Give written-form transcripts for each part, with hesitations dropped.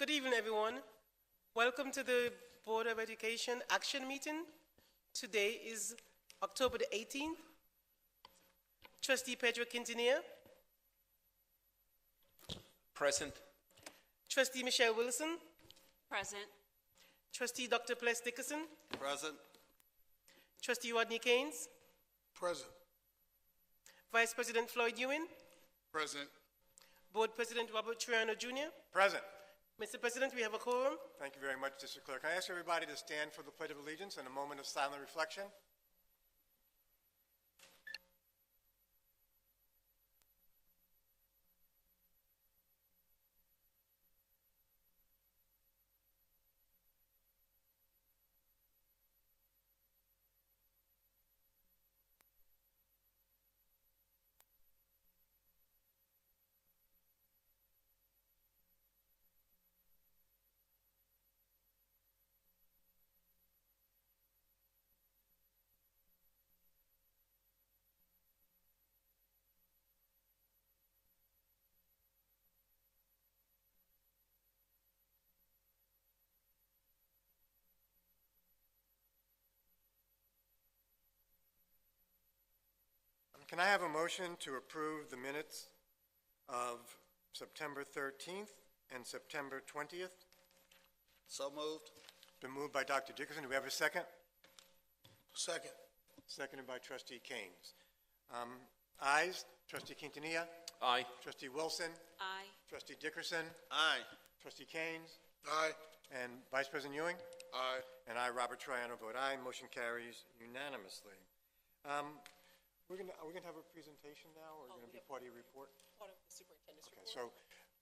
Good evening, everyone. Welcome to the Board of Education Action Meeting. Today is October the 18th. Trustee Pedro Quintanilla. Present. Trustee Michelle Wilson. Present. Trustee Dr. Pless Dickerson. Present. Trustee Rodney Keynes. Present. Vice President Floyd Ewing. Present. Board President Robert Triano Jr. Present. Mr. President, we have a quorum. Thank you very much, District Clerk. Can I ask everybody to stand for the Pledge of Allegiance and a moment of silent reflection? Can I have a motion to approve the minutes of September 13th and September 20th? So moved. Been moved by Dr. Dickerson. Do we have a second? Second. Seconded by Trustee Keynes. Ayes. Trustee Quintanilla. Aye. Trustee Wilson. Aye. Trustee Dickerson. Aye. Trustee Keynes. Aye. And Vice President Ewing. Aye. And I, Robert Triano, vote aye. Motion carries unanimously. We're gonna have a presentation now, or going to be part of your report? Part of the superintendent's Okay,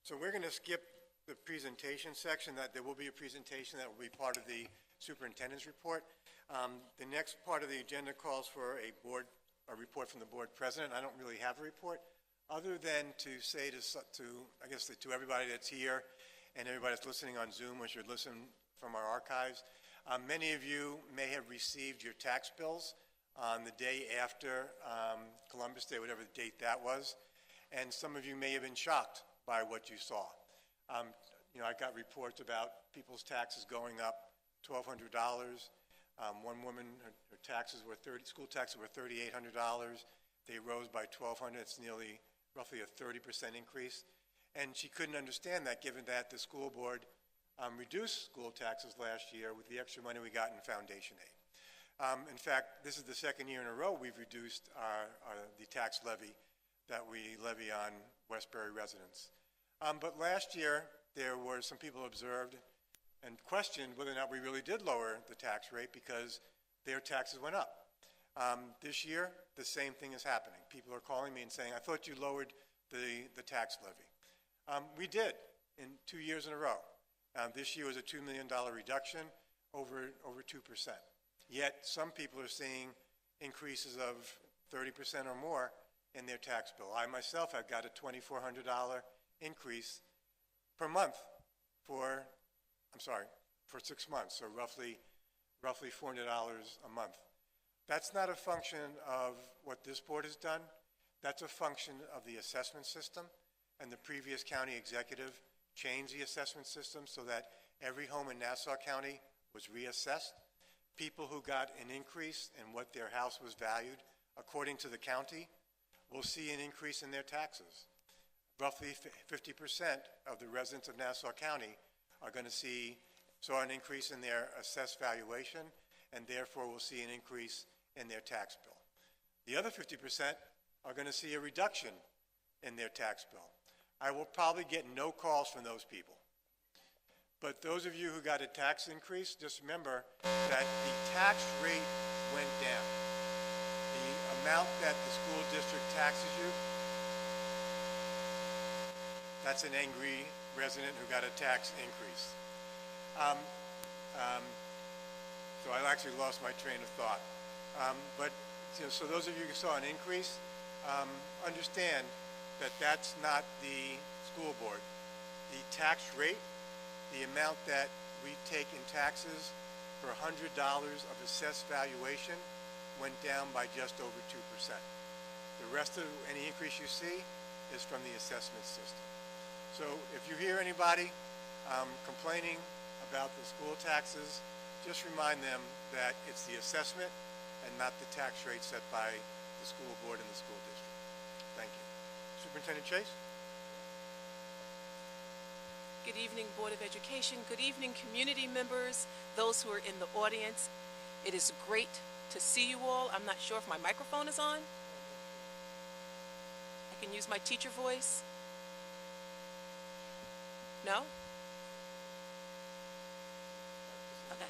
so we're going to skip the presentation section. That there will be a presentation that will be part of the superintendent's report. The next part of the agenda calls for a report from the board president. I don't really have a report, other than to say to everybody that's here and everybody that's listening on Zoom, or should listen from our archives. Many of you may have received your tax bills on the day after Columbus Day, whatever the date that was, and some of you may have been shocked by what you saw. I got reports about people's taxes going up $1,200. One woman, her taxes were school taxes were $3,800. They rose by $1,200. It's roughly a 30% increase, and she couldn't understand that, given that the school board reduced school taxes last year with the extra money we got in foundation aid. In fact, this is the second year in a row we've reduced the tax levy that we levy on Westbury residents. But last year, there were some people observed and questioned whether or not we really did lower the tax rate because their taxes went up. This year, the same thing is happening. People are calling me and saying, I thought you lowered the tax levy. We did in 2 years in a row. This year was a $2 million reduction, over 2%. Yet some people are seeing increases of 30% or more in their tax bill. I myself have got a $2,400 increase per month for 6 months, so roughly $400 a month. That's not a function of what this board has done. That's a function of the assessment system, and the previous county executive changed the assessment system so that every home in Nassau County was reassessed. People who got an increase in what their house was valued, according to the county, will see an increase in their taxes. Roughly 50% of the residents of Nassau County are going to saw an increase in their assessed valuation, and therefore will see an increase in their tax bill. The other 50% are going to see a reduction in their tax bill. I will probably get no calls from those people. But those of you who got a tax increase, just remember that the tax rate went down. The amount that the school district taxes you, that's an angry resident who got a tax increase. So I actually lost my train of thought. So those of you who saw an increase, understand that that's not the school board. The tax rate, the amount that we take in taxes for $100 of assessed valuation, went down by just over 2%. The rest of any increase you see is from the assessment system. So if you hear anybody complaining about the school taxes, just remind them that it's the assessment and not the tax rate set by the school board and the school district. Thank you. Superintendent Chase? Good evening, Board of Education. Good evening, community members, those who are in the audience. It is great to see you all. I'm not sure if my microphone is on. I can use my teacher voice. No? Okay.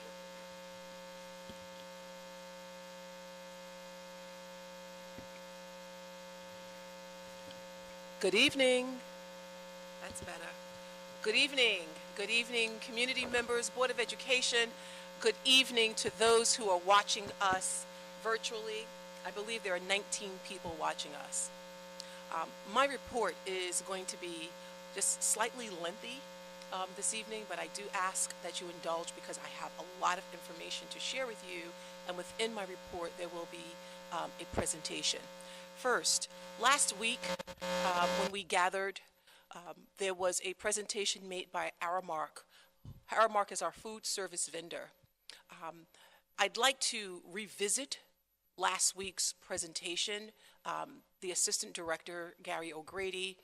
Good evening. That's better. Good evening. Good evening, community members, Board of Education. Good evening to those who are watching us virtually. I believe there are 19 people watching us. My report is going to be just slightly lengthy this evening, but I do ask that you indulge because I have a lot of information to share with you, and within my report there will be a presentation. First, last week when we gathered, there was a presentation made by Aramark. Aramark is our food service vendor. I'd like to revisit last week's presentation. The Assistant Director, Gary O'Grady,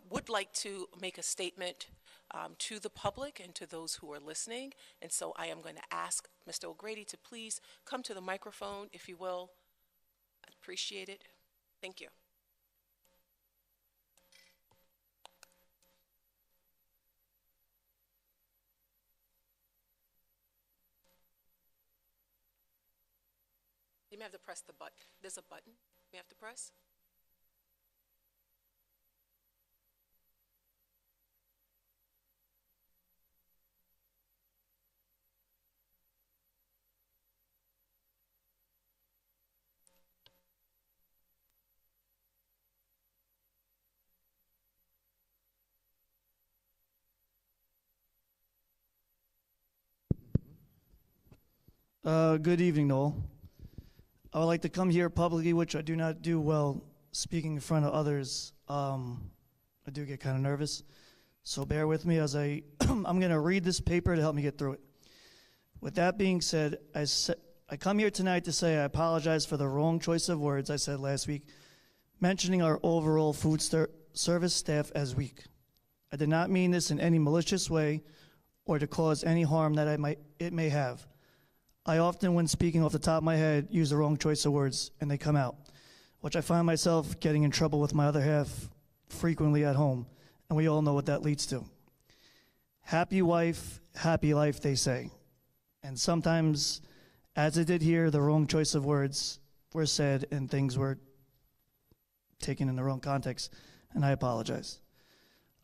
would like to make a statement to the public and to those who are listening. And so I am going to ask Mr. O'Grady to please come to the microphone, if you will. I'd appreciate it. Thank you. You may have to press the button. There's a button you have to press. Good evening, Noel. I would like to come here publicly, which I do not do well speaking in front of others. I do get kind of nervous, so bear with me as I'm going to read this paper to help me get through it. With that being said, I come here tonight to say I apologize for the wrong choice of words I said last week, mentioning our overall food service staff as weak. I did not mean this in any malicious way or to cause any harm that it may have. I often, when speaking off the top of my head, use the wrong choice of words, and they come out, which I find myself getting in trouble with my other half frequently at home, and we all know what that leads to. Happy wife, happy life, they say. And sometimes, as I did here, the wrong choice of words were said, and things were taken in the wrong context, and I apologize.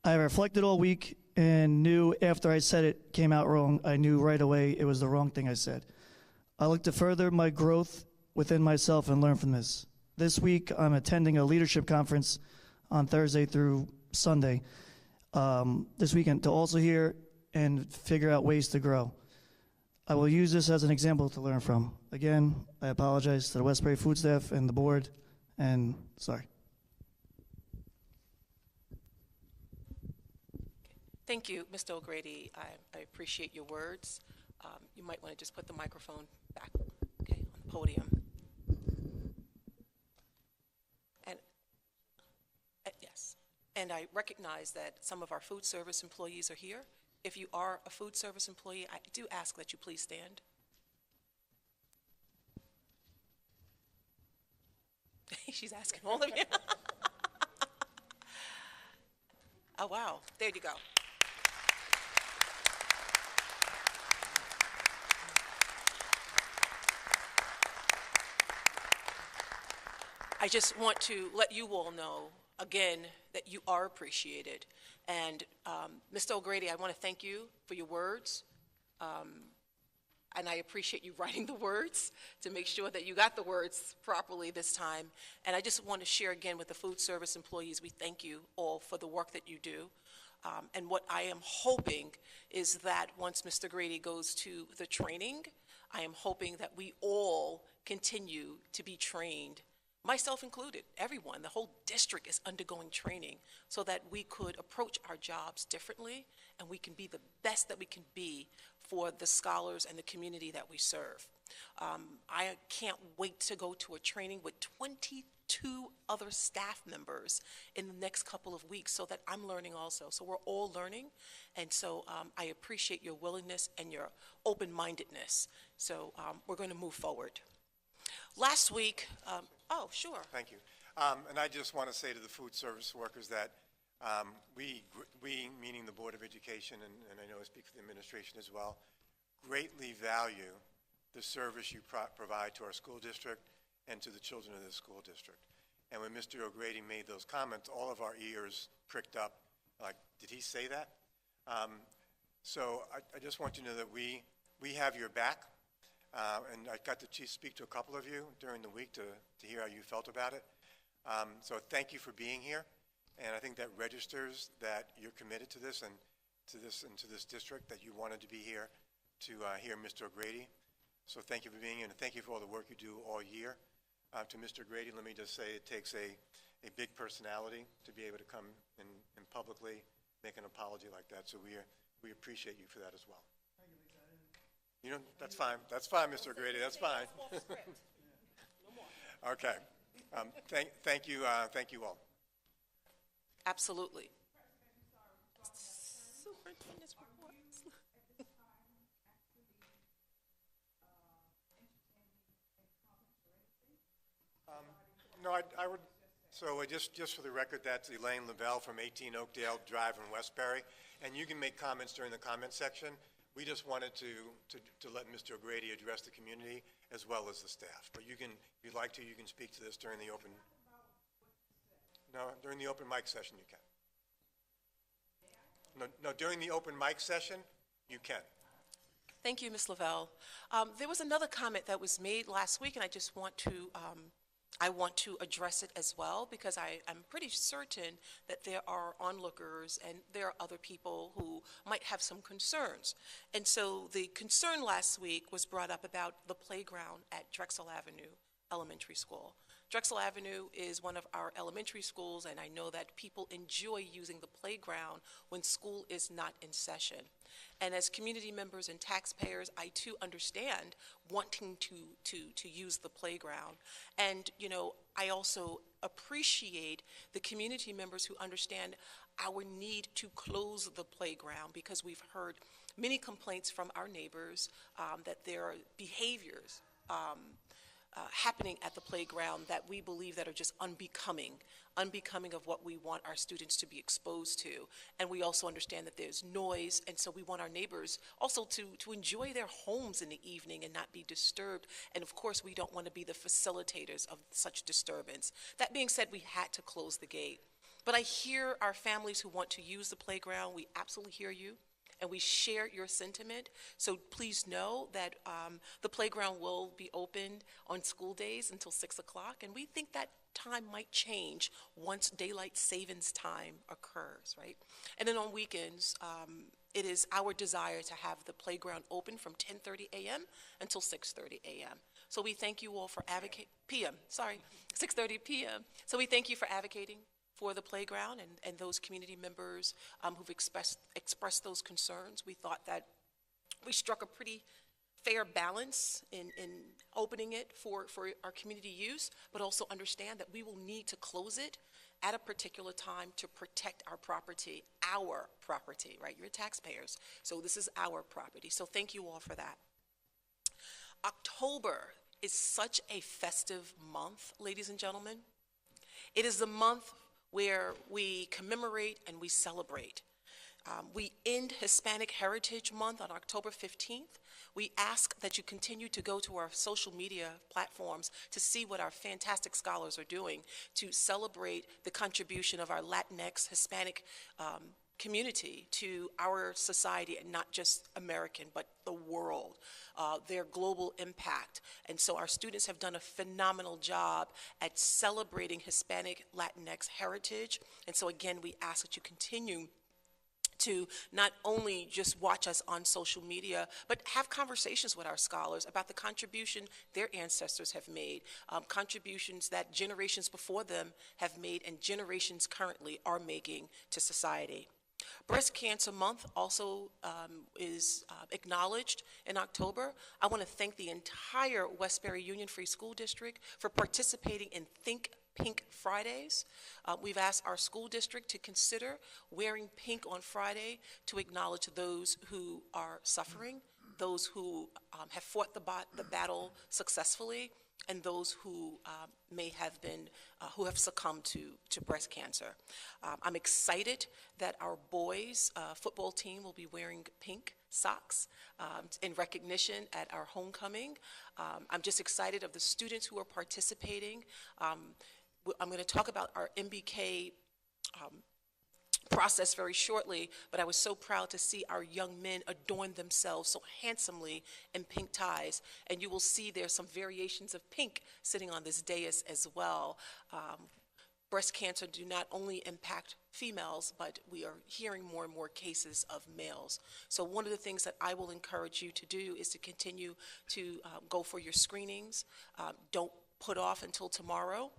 I reflected all week and knew after I said it came out wrong, I knew right away it was the wrong thing I said. I look to further my growth within myself and learn from this. This week, I'm attending a leadership conference on Thursday through Sunday this weekend to also hear and figure out ways to grow. I will use this as an example to learn from. Again, I apologize to the Westbury food staff and the board, and sorry. Thank you, Mr. O'Grady. I appreciate your words. You might want to just put the microphone back, okay, on the podium. And yes, and I recognize that some of our food service employees are here. If you are a food service employee, I do ask that you please stand. She's asking all of you. Oh, wow. There you go. I just want to let you all know, again, that you are appreciated. And Mr. O'Grady, I want to thank you for your words. And I appreciate you writing the words to make sure that you got the words properly this time. And I just want to share again with the food service employees, we thank you all for the work that you do. And what I am hoping is that once Mr. Grady goes to the training, I am hoping that we all continue to be trained myself included, everyone, the whole district is undergoing training so that we could approach our jobs differently and we can be the best that we can be for the scholars and the community that we serve. I can't wait to go to a training with 22 other staff members in the next couple of weeks so that I'm learning also. So we're all learning, and so I appreciate your willingness and your open-mindedness. So we're going to move forward. Last week, oh, sure. Thank you. And I just want to say to the food service workers that we, meaning the Board of Education, and I know I speak for the administration as well, greatly value the service you provide to our school district and to the children of the school district. And when Mr. O'Grady made those comments, all of our ears pricked up, like, did he say that? So I just want you to know that we have your back. And I got to speak to a couple of you during the week to hear how you felt about it. So thank you for being here. And I think that registers that you're committed to this and to this district, that you wanted to be here to hear Mr. O'Grady. So thank you for being here, and thank you for all the work you do all year. To Mr. O'Grady, let me just say it takes a big personality to be able to come and publicly make an apology like that. So we appreciate you for that as well. You know, that's fine. That's fine, Mr. O'Grady. That's fine. Okay. Thank you all. Absolutely. Superintendent's reports. No, I would, so just for the record, that's Elaine Lavelle from 18 Oakdale Drive in Westbury, and you can make comments during the comment section. We just wanted to let Mr. O'Grady address the community as well as the staff. But you can, if you'd like to, you can speak to this during the open. No, during the open mic session you can. No, during the open mic session you can. Thank you, Ms. Lavelle. There was another comment that was made last week, and I just want to address it as well, because I'm pretty certain that there are onlookers and there are other people who might have some concerns. And so the concern last week was brought up about the playground at Drexel Avenue Elementary School. Drexel Avenue is one of our elementary schools, and I know that people enjoy using the playground when school is not in session. And as community members and taxpayers, I too understand wanting to use the playground. And, you know, I also appreciate the community members who understand our need to close the playground, because we've heard many complaints from our neighbors that there are behaviors happening at the playground that we believe that are just unbecoming of what we want our students to be exposed to. And we also understand that there's noise, and so we want our neighbors also to enjoy their homes in the evening and not be disturbed. And of course, we don't want to be the facilitators of such disturbance. That being said, we had to close the gate. But I hear our families who want to use the playground. We absolutely hear you, and we share your sentiment. So please know that the playground will be open on school days until 6 o'clock, and we think that time might change once daylight savings time occurs, right? And then on weekends, it is our desire to have the playground open from 10:30 a.m. until 6:30 a.m. So we thank you all for advocating, 6:30 p.m. So we thank you for advocating for the playground and those community members who've expressed those concerns. We thought that we struck a pretty fair balance in opening it for our community use, but also understand that we will need to close it at a particular time to protect our property, right? You're taxpayers, so this is our property. So thank you all for that. October is such a festive month, ladies and gentlemen. It is the month where we commemorate and we celebrate. We end Hispanic Heritage Month on October 15th. We ask that you continue to go to our social media platforms to see what our fantastic scholars are doing to celebrate the contribution of our Latinx Hispanic community to our society, and not just American, but the world, their global impact. And so our students have done a phenomenal job at celebrating Hispanic Latinx heritage. And so again, we ask that you continue to not only just watch us on social media, but have conversations with our scholars about the contribution their ancestors have made, contributions that generations before them have made and generations currently are making to society. Breast Cancer Month also is acknowledged in October. I want to thank the entire Westbury Union Free School District for participating in Think Pink Fridays. We've asked our school district to consider wearing pink on Friday to acknowledge those who are suffering, those who have fought the battle successfully, and those who may have been, who have succumbed to breast cancer. I'm excited that our boys football team will be wearing pink socks in recognition at our homecoming. I'm just excited of the students who are participating. I'm going to talk about our MBK process very shortly, but I was so proud to see our young men adorn themselves so handsomely in pink ties, and you will see there's some variations of pink sitting on this dais as well. Breast cancer do not only impact females, but we are hearing more and more cases of males. So one of the things that I will encourage you to do is to continue to go for your screenings. Don't put off until tomorrow.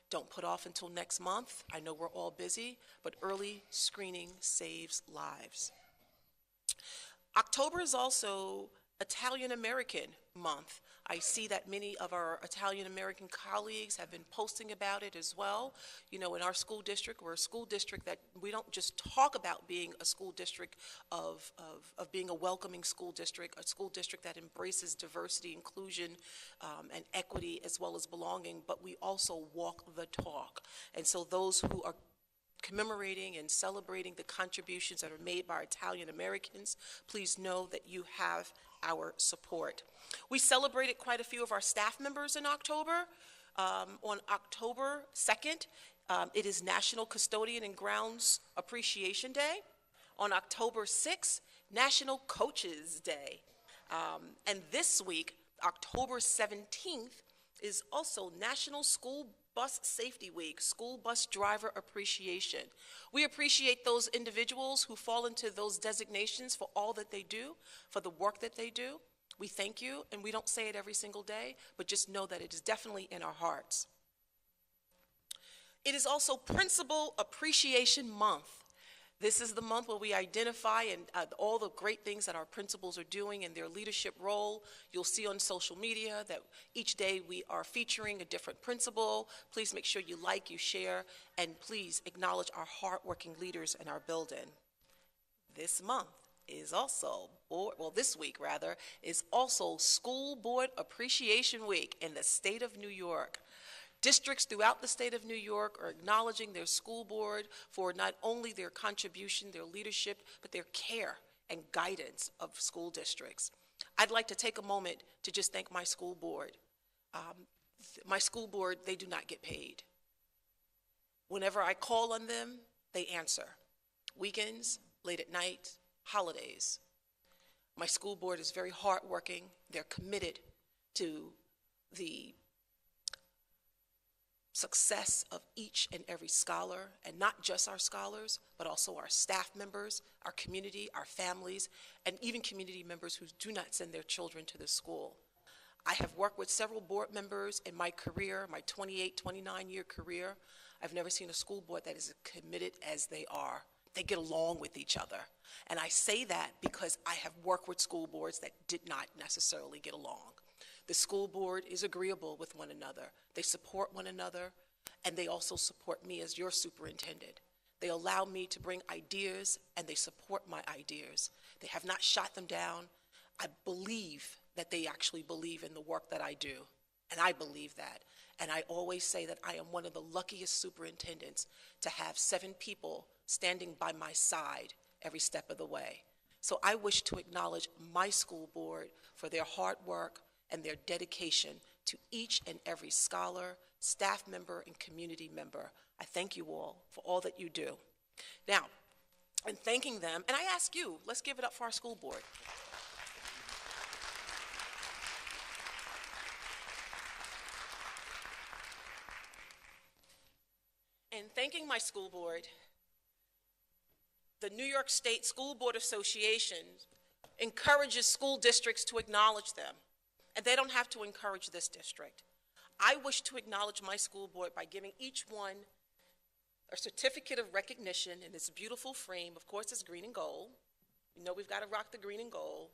Don't put off until next month. I know we're all busy, but early screening saves lives. October is also Italian American Month. I see that many of our Italian American colleagues have been posting about it as well. You know, in our school district, we're a school district that we don't just talk about being a school district of being a welcoming school district, a school district that embraces diversity, inclusion, and equity as well as belonging, but we also walk the talk. And so those who are commemorating and celebrating the contributions that are made by Italian Americans, please know that you have our support. We celebrated quite a few of our staff members in October. On October 2nd, it is National Custodian and Grounds Appreciation Day. On October 6th, National Coaches Day. And this week, October 17th, is also National School Bus Safety Week, School Bus Driver Appreciation. We appreciate those individuals who fall into those designations for all that they do, for the work that they do. We thank you, and we don't say it every single day, but just know that it is definitely in our hearts. It is also Principal Appreciation Month. This is the month where we identify and all the great things that our principals are doing in their leadership role. You'll see on social media that each day we are featuring a different principal. Please make sure you like, you share, and please acknowledge our hardworking leaders in our building. This month is also, this week rather, is also School Board Appreciation Week in the state of New York. Districts throughout the state of New York are acknowledging their school board for not only their contribution, their leadership, but their care and guidance of school districts. I'd like to take a moment to just thank my school board. My school board, they do not get paid. Whenever I call on them, they answer. Weekends, late at night, holidays. My school board is very hardworking. They're committed to the success of each and every scholar, and not just our scholars, but also our staff members, our community, our families, and even community members who do not send their children to the school. I have worked with several board members in my career, my 28, 29-year career. I've never seen a school board that is as committed as they are. They get along with each other. And I say that because I have worked with school boards that did not necessarily get along. The school board is agreeable with one another. They support one another, and they also support me as your superintendent. They allow me to bring ideas, and they support my ideas. They have not shot them down. I believe that they actually believe in the work that I do, and I believe that. And I always say that I am one of the luckiest superintendents to have 7 people standing by my side every step of the way. So I wish to acknowledge my school board for their hard work and their dedication to each and every scholar, staff member, and community member. I thank you all for all that you do. Now, in thanking them, and I ask you, let's give it up for our school board. In thanking my school board, the New York State School Board Association encourages school districts to acknowledge them, and they don't have to encourage this district. I wish to acknowledge my school board by giving each one a certificate of recognition in this beautiful frame. Of course, it's green and gold. You know we've got to rock the green and gold.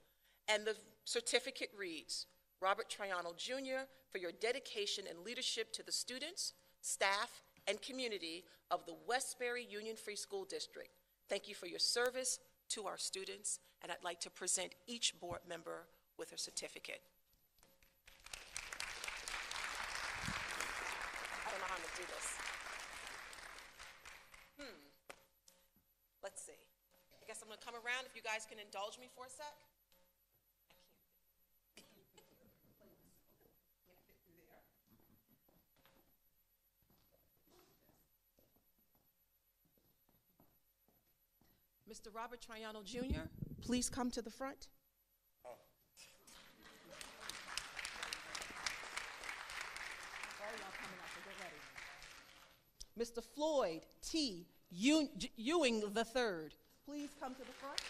And the certificate reads, Robert Triano Jr., for your dedication and leadership to the students, staff, and community of the Westbury Union Free School District. Thank you for your service to our students, and I'd like to present each board member with a certificate. I don't know how to do this. Let's see. I guess I'm going to come around if you guys can indulge me for a sec. Mr. Robert Triano Jr., please come to the front. Mr. Floyd T. Ewing III, please come to the front.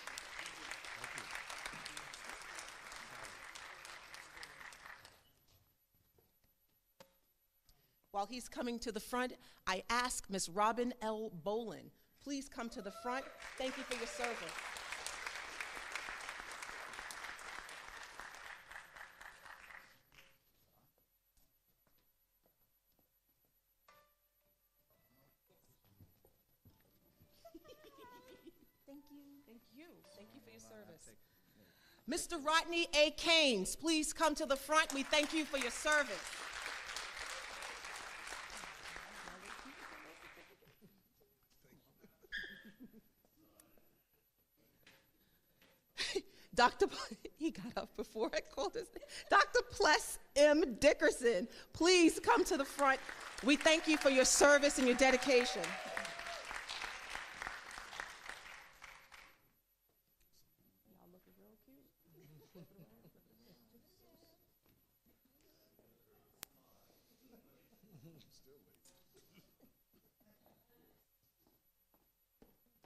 While he's coming to the front, I ask Ms. Robin L. Bolin, please come to the front. Thank you for your service. Thank you. Thank you. Thank you for your service. Mr. Rodney A. Keynes, please come to the front. We thank you for your service. He got up before I called his name. Dr. Pless M. Dickerson, please come to the front. We thank you for your service and your dedication. Y'all looking real cute.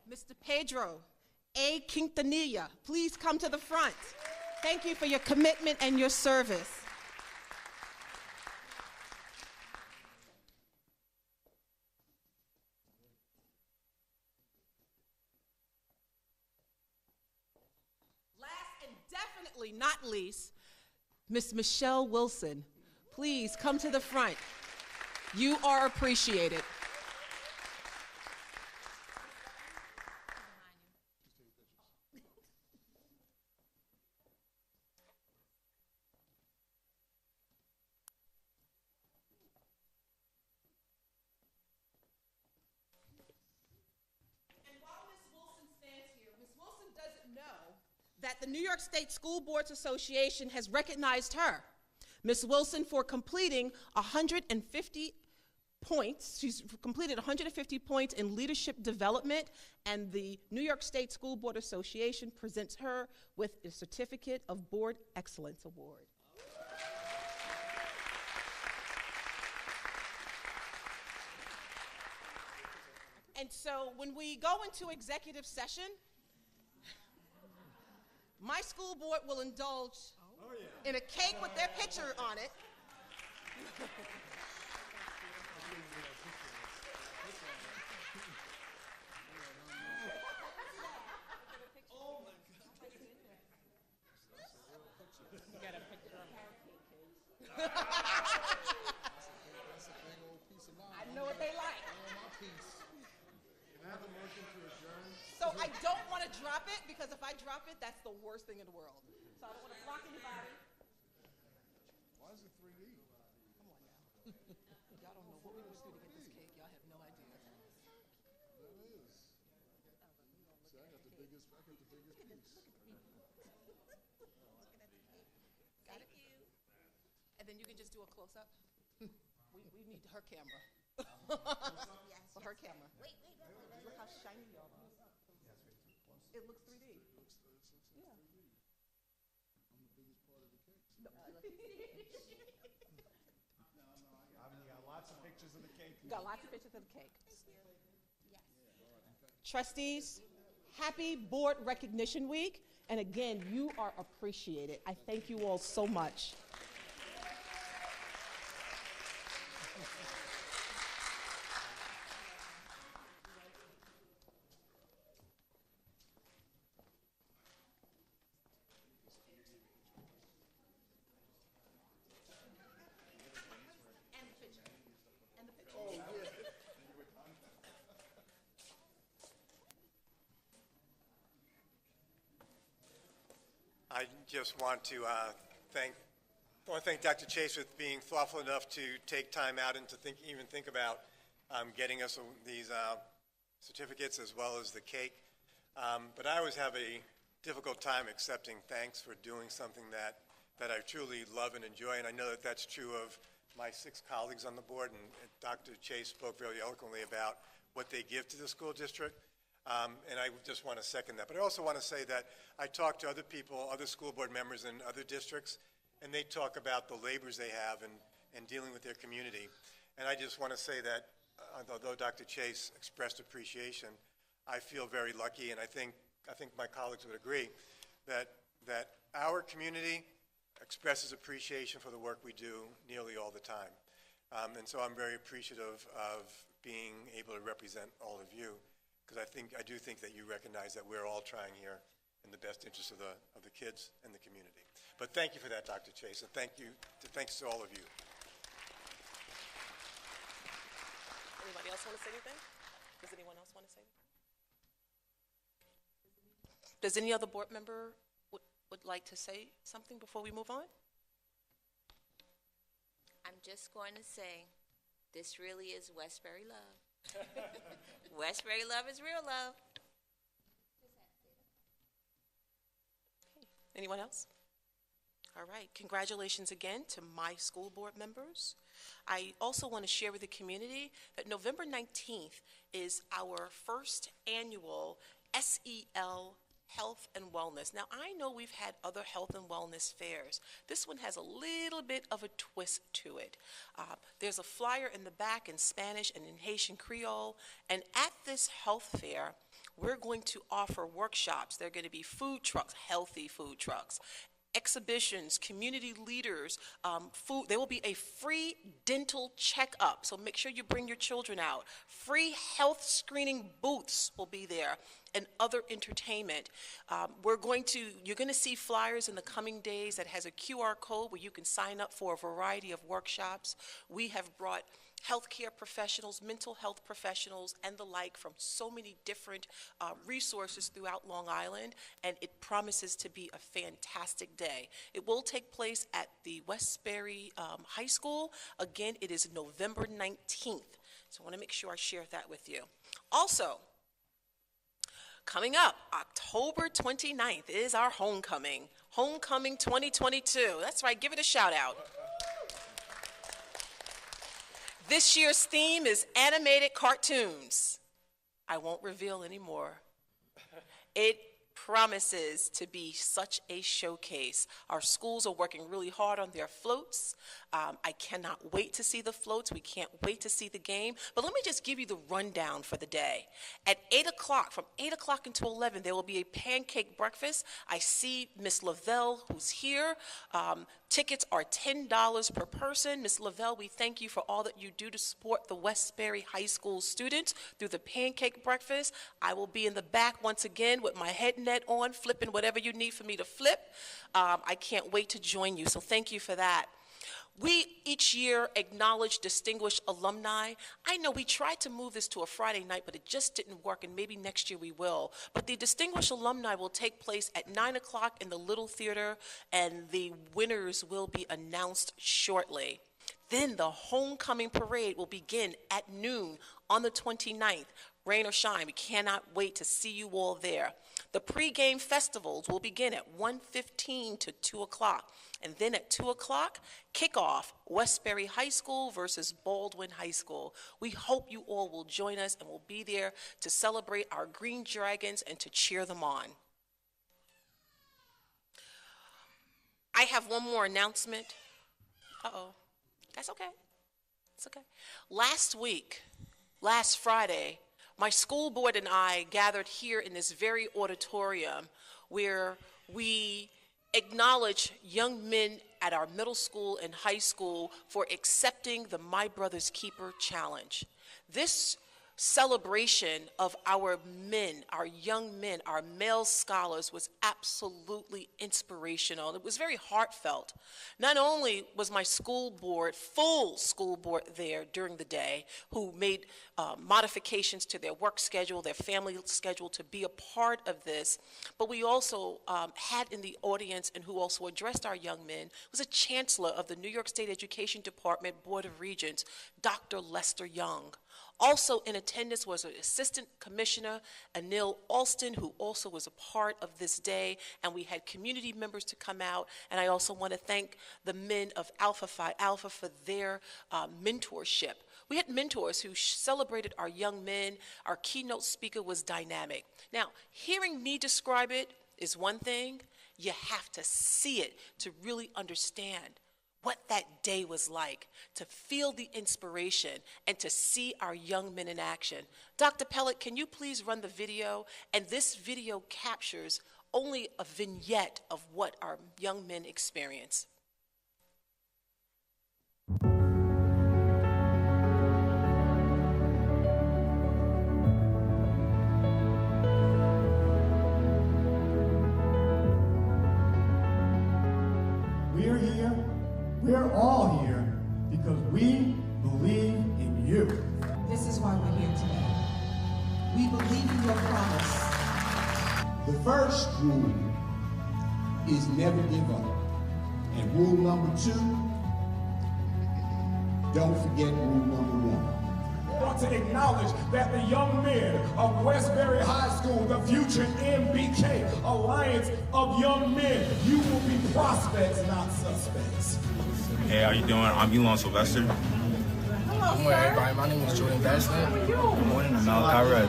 Mr. Pedro A. Quintanilla, please come to the front. Thank you for your commitment and your service. Last and definitely not least, Ms. Michelle Wilson, please come to the front. You are appreciated. That the New York State School Boards Association has recognized her, Ms. Wilson, for completing 150 points. She's completed 150 points in leadership development, and the New York State School Board Association presents her with a Certificate of Board Excellence Award. And so when we go into executive session, my school board will indulge in a cake with their picture on it. I know what they like. So I don't want to drop it, because if I drop it, that's the worst thing in the world. So I don't want to block anybody. Why is it 3D? Come on now. Y'all don't know what we went through to get this cake. Y'all have no idea. That is. See, I got the biggest piece. Got it? And then you can just do a close-up. We need her camera. For her camera. Wait. Look how shiny y'all are. It looks 3D. Yeah. I'm the biggest part of the cake. No. You got lots of pictures of the cake. Got lots of pictures of the cake. Yes. Trustees, Happy Board Recognition Week. And again, you are appreciated. I thank you all so much. I just want to thank Dr. Chase with being thoughtful enough to take time out and to even think about getting us these certificates as well as the cake. But I always have a difficult time accepting thanks for doing something that I truly love and enjoy, and I know that that's true of my 6 colleagues on the board, and Dr. Chase spoke very eloquently about what they give to the school district. And I just want to second that. But I also want to say that I talk to other people, other school board members in other districts, and they talk about the labors they have and dealing with their community. And I just want to say that although Dr. Chase expressed appreciation, I feel very lucky, and I think my colleagues would agree, that our community expresses appreciation for the work we do nearly all the time. And so I'm very appreciative of being able to represent all of you, because I do think that you recognize that we're all trying here in the best interest of the kids and the community. But thank you for that, Dr. Chase, and thanks to all of you. Anybody else want to say anything? Does anyone else want to say anything? Does any other board member would like to say something before we move on? I'm just going to say, this really is Westbury love. Westbury love is real love. Anyone else? All right, congratulations again to my school board members. I also want to share with the community that November 19th is our first annual SEL Health and Wellness. Now, I know we've had other health and wellness fairs. This one has a little bit of a twist to it. There's a flyer in the back in Spanish and in Haitian Creole, and at this health fair, we're going to offer workshops. There are going to be food trucks, healthy food trucks, exhibitions, community leaders, food. There will be a free dental checkup, so make sure you bring your children out. Free health screening booths will be there, and other entertainment. You're going to see flyers in the coming days that has a QR code where you can sign up for a variety of workshops. We have brought healthcare professionals, mental health professionals, and the like from so many different resources throughout Long Island, and it promises to be a fantastic day. It will take place at the Westbury High School. Again, it is November 19th, so I want to make sure I share that with you. Also, coming up, October 29th is our homecoming. Homecoming 2022. That's right, give it a shout out. This year's theme is animated cartoons. I won't reveal any more. It promises to be such a showcase. Our schools are working really hard on their floats. I cannot wait to see the floats. We can't wait to see the game. But let me just give you the rundown for the day. At 8 o'clock, from 8 o'clock until 11, there will be a pancake breakfast. I see Miss Lavelle, who's here. Tickets are $10 per person. Ms. Lavelle, we thank you for all that you do to support the Westbury High School students through the pancake breakfast. I will be in the back once again with my head net on, flipping whatever you need for me to flip. I can't wait to join you, so thank you for that. We each year acknowledge distinguished alumni. I know we tried to move this to a Friday night, but it just didn't work, and maybe next year we will. But the distinguished alumni will take place at 9 o'clock in the Little Theater, and the winners will be announced shortly. Then the homecoming parade will begin at noon on the 29th. Rain or shine, we cannot wait to see you all there. The pregame festivals will begin at 1:15 to 2 o'clock. And then at 2 o'clock, kickoff, Westbury High School versus Baldwin High School. We hope you all will join us and will be there to celebrate our Green Dragons and to cheer them on. I have one more announcement. Uh-oh, that's okay. It's okay. Last Friday, my school board and I gathered here in this very auditorium where we acknowledge young men at our middle school and high school for accepting the My Brother's Keeper Challenge. This celebration of our men, our young men, our male scholars was absolutely inspirational. It was very heartfelt. Not only was my school board, full school board there during the day, who made modifications to their work schedule, their family schedule to be a part of this, but we also had in the audience and who also addressed our young men was a chancellor of the New York State Education Department Board of Regents, Dr. Lester Young. Also in attendance was Assistant Commissioner Anil Alston, who also was a part of this day, and we had community members to come out, and I also want to thank the men of Alpha Phi Alpha for their mentorship. We had mentors who celebrated our young men. Our keynote speaker was dynamic. Now, hearing me describe it is one thing. You have to see it to really understand what that day was like, to feel the inspiration and to see our young men in action. Dr. Pellet, can you please run the video? And this video captures only a vignette of what our young men experience. We're here, we're all here because we believe in you. This is why we're here today. We believe in your promise. The first rule is never give up. And rule number 2, don't forget rule number 1. I want to acknowledge that the young men of Westbury High School, the future MBK Alliance of Young Men, you will be prospects, not suspects. Hey, how you doing? I'm Elon Sylvester. Good morning, everybody. My name is Jordan Bassett. Good morning, I'm Malachi Red.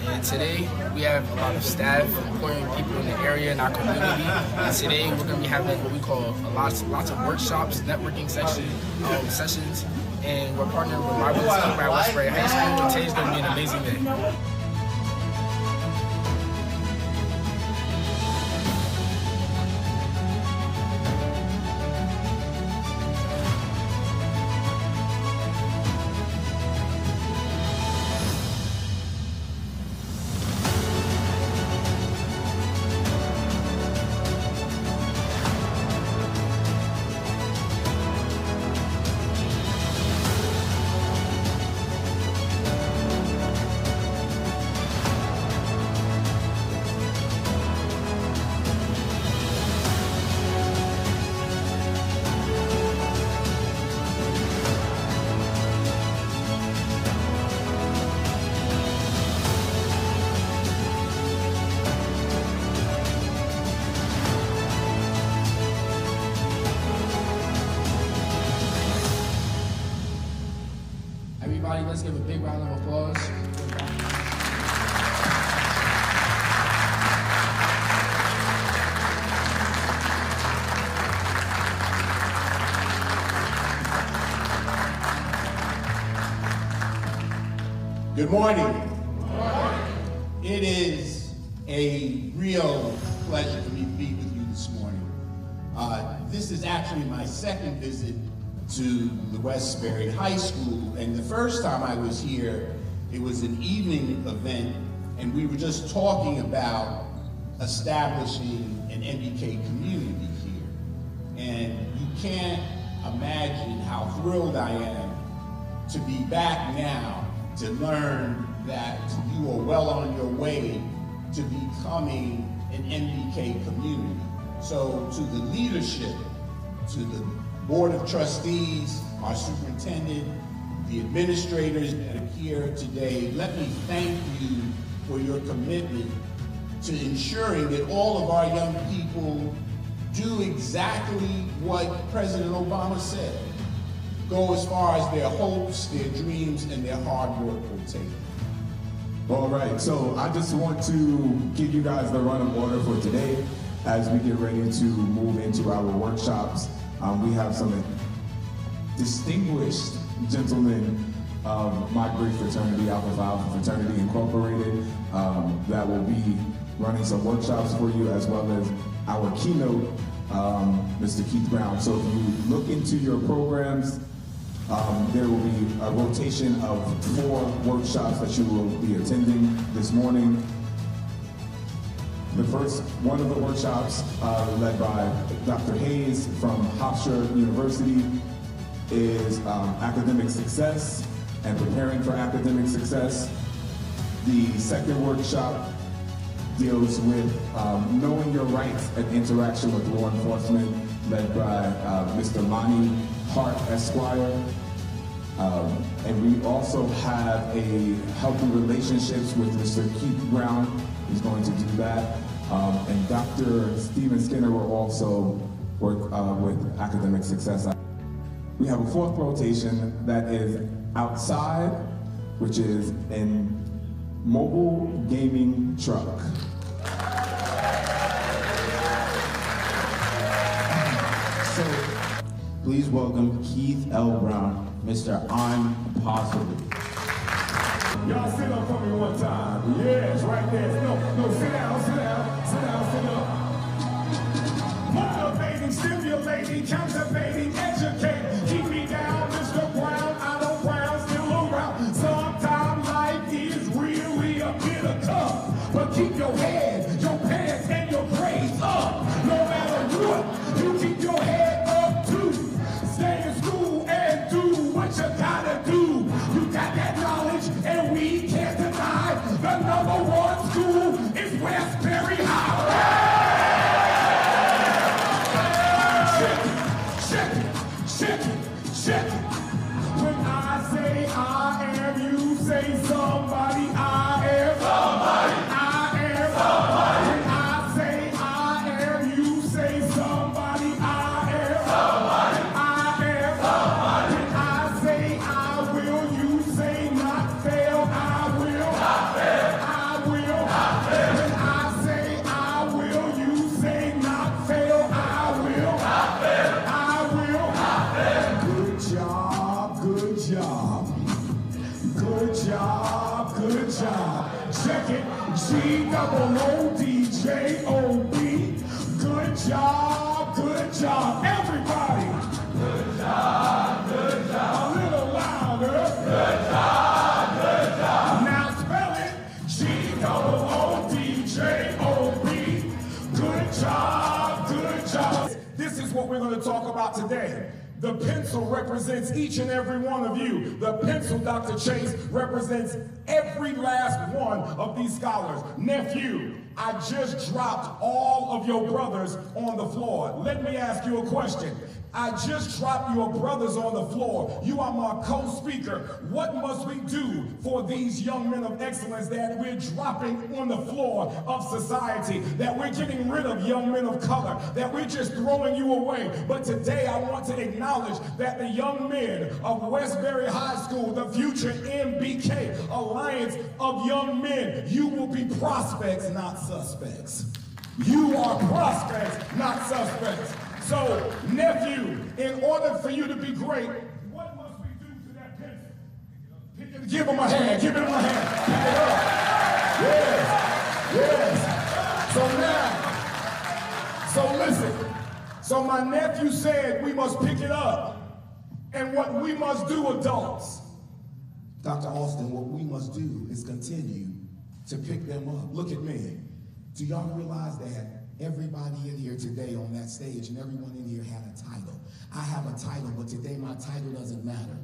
And today we have a lot of staff, important people in the area in our community. And today we're going to be having what we call lots of workshops, networking sessions. And we're partnering with My Brother's Keeper at Westbury High School. And today's going to be an amazing day. Everybody, let's give a big round of applause. Good morning. It is a real pleasure for me to be with you this morning. This is actually my second visit to the Westbury High School, and the first time I was here, it was an evening event, and we were just talking about establishing an MBK community here. And you can't imagine how thrilled I am to be back now to learn that you are well on your way to becoming an MBK community. So to the leadership, to the Board of Trustees, our superintendent, the administrators that are here today, let me thank you for your commitment to ensuring that all of our young people do exactly what President Obama said. Go as far as their hopes, their dreams, and their hard work will take. All right, so I just want to give you guys the run of order for today as we get ready to move into our workshops. We have some distinguished gentlemen of my great fraternity, Alpha Phi Alpha Fraternity Incorporated, that will be running some workshops for you, as well as our keynote, Mr. Keith Brown. So if you look into your programs, there will be a rotation of 4 workshops that you will be attending this morning. The first one of the workshops, led by Dr. Hayes from Hofstra University, is academic success and preparing for academic success. The second workshop deals with knowing your rights and interaction with law enforcement, led by Mr. Lonnie Hart, Esquire. And we also have a healthy relationships with Mr. Keith Brown, who's going to do that. And Dr. Stephen Skinner will also work with academic success. We have a 4th rotation that is outside, which is in mobile gaming truck. So, please welcome Keith L. Brown, Mr. I'm Possible. Y'all sit up for me one time. Yes, right there. No, sit down, sit down, sit down, sit up. Motivating, stimulating, captivating, educate. Keep me down, Mr. Brown. I don't Brown, still around. Sometimes life is really a bit of tough. But keep your head, your pants, and your grades up. No matter what, you keep your head up too. Stay in school and do what you gotta do. You got that knowledge, and we can't deny the #1 school is Westbury High. Check it, check it, check it. When I say I am, you say somebody. I am somebody. I am somebody. When I say I am, you say somebody. I am somebody. I am somebody. When I say I will, you say not fail. I will not fail. I will not fail. When I say I will, you say not fail. I will not fail. I will not fail. Good job, good job. Good job, good job. Check it. G-O-O-D-J-O-B. Good job, good job. Everybody. Good job, good job. A little louder. Good job, good job. Now spell it. G-O-O-D-J-O-B. Good job, good job. This is what we're going to talk about today. The pencil represents each and every one of you. The pencil, Dr. Chase, represents every last one of these scholars. Nephew, I just dropped all of your brothers on the floor. Let me ask you a question. I just dropped your brothers on the floor. You are my co-speaker. What must we do for these young men of excellence that we're dropping on the floor of society, that we're getting rid of young men of color, that we're just throwing you away? But today I want to acknowledge that the young men of Westbury High School, the future MBK, Alliance of Young Men, you will be prospects, not suspects. You are prospects, not suspects. So, nephew, in order for you to be great, what must we do to that pencil? Give him a hand, give him a hand. Pick it up. Yes, yes. So now, so listen. So my nephew said we must pick it up. And what we must do, adults. Dr. Austin, what we must do is continue to pick them up. Look at me. Do y'all realize that everybody in here today on that stage and everyone in here had a title? I have a title, but today my title doesn't matter.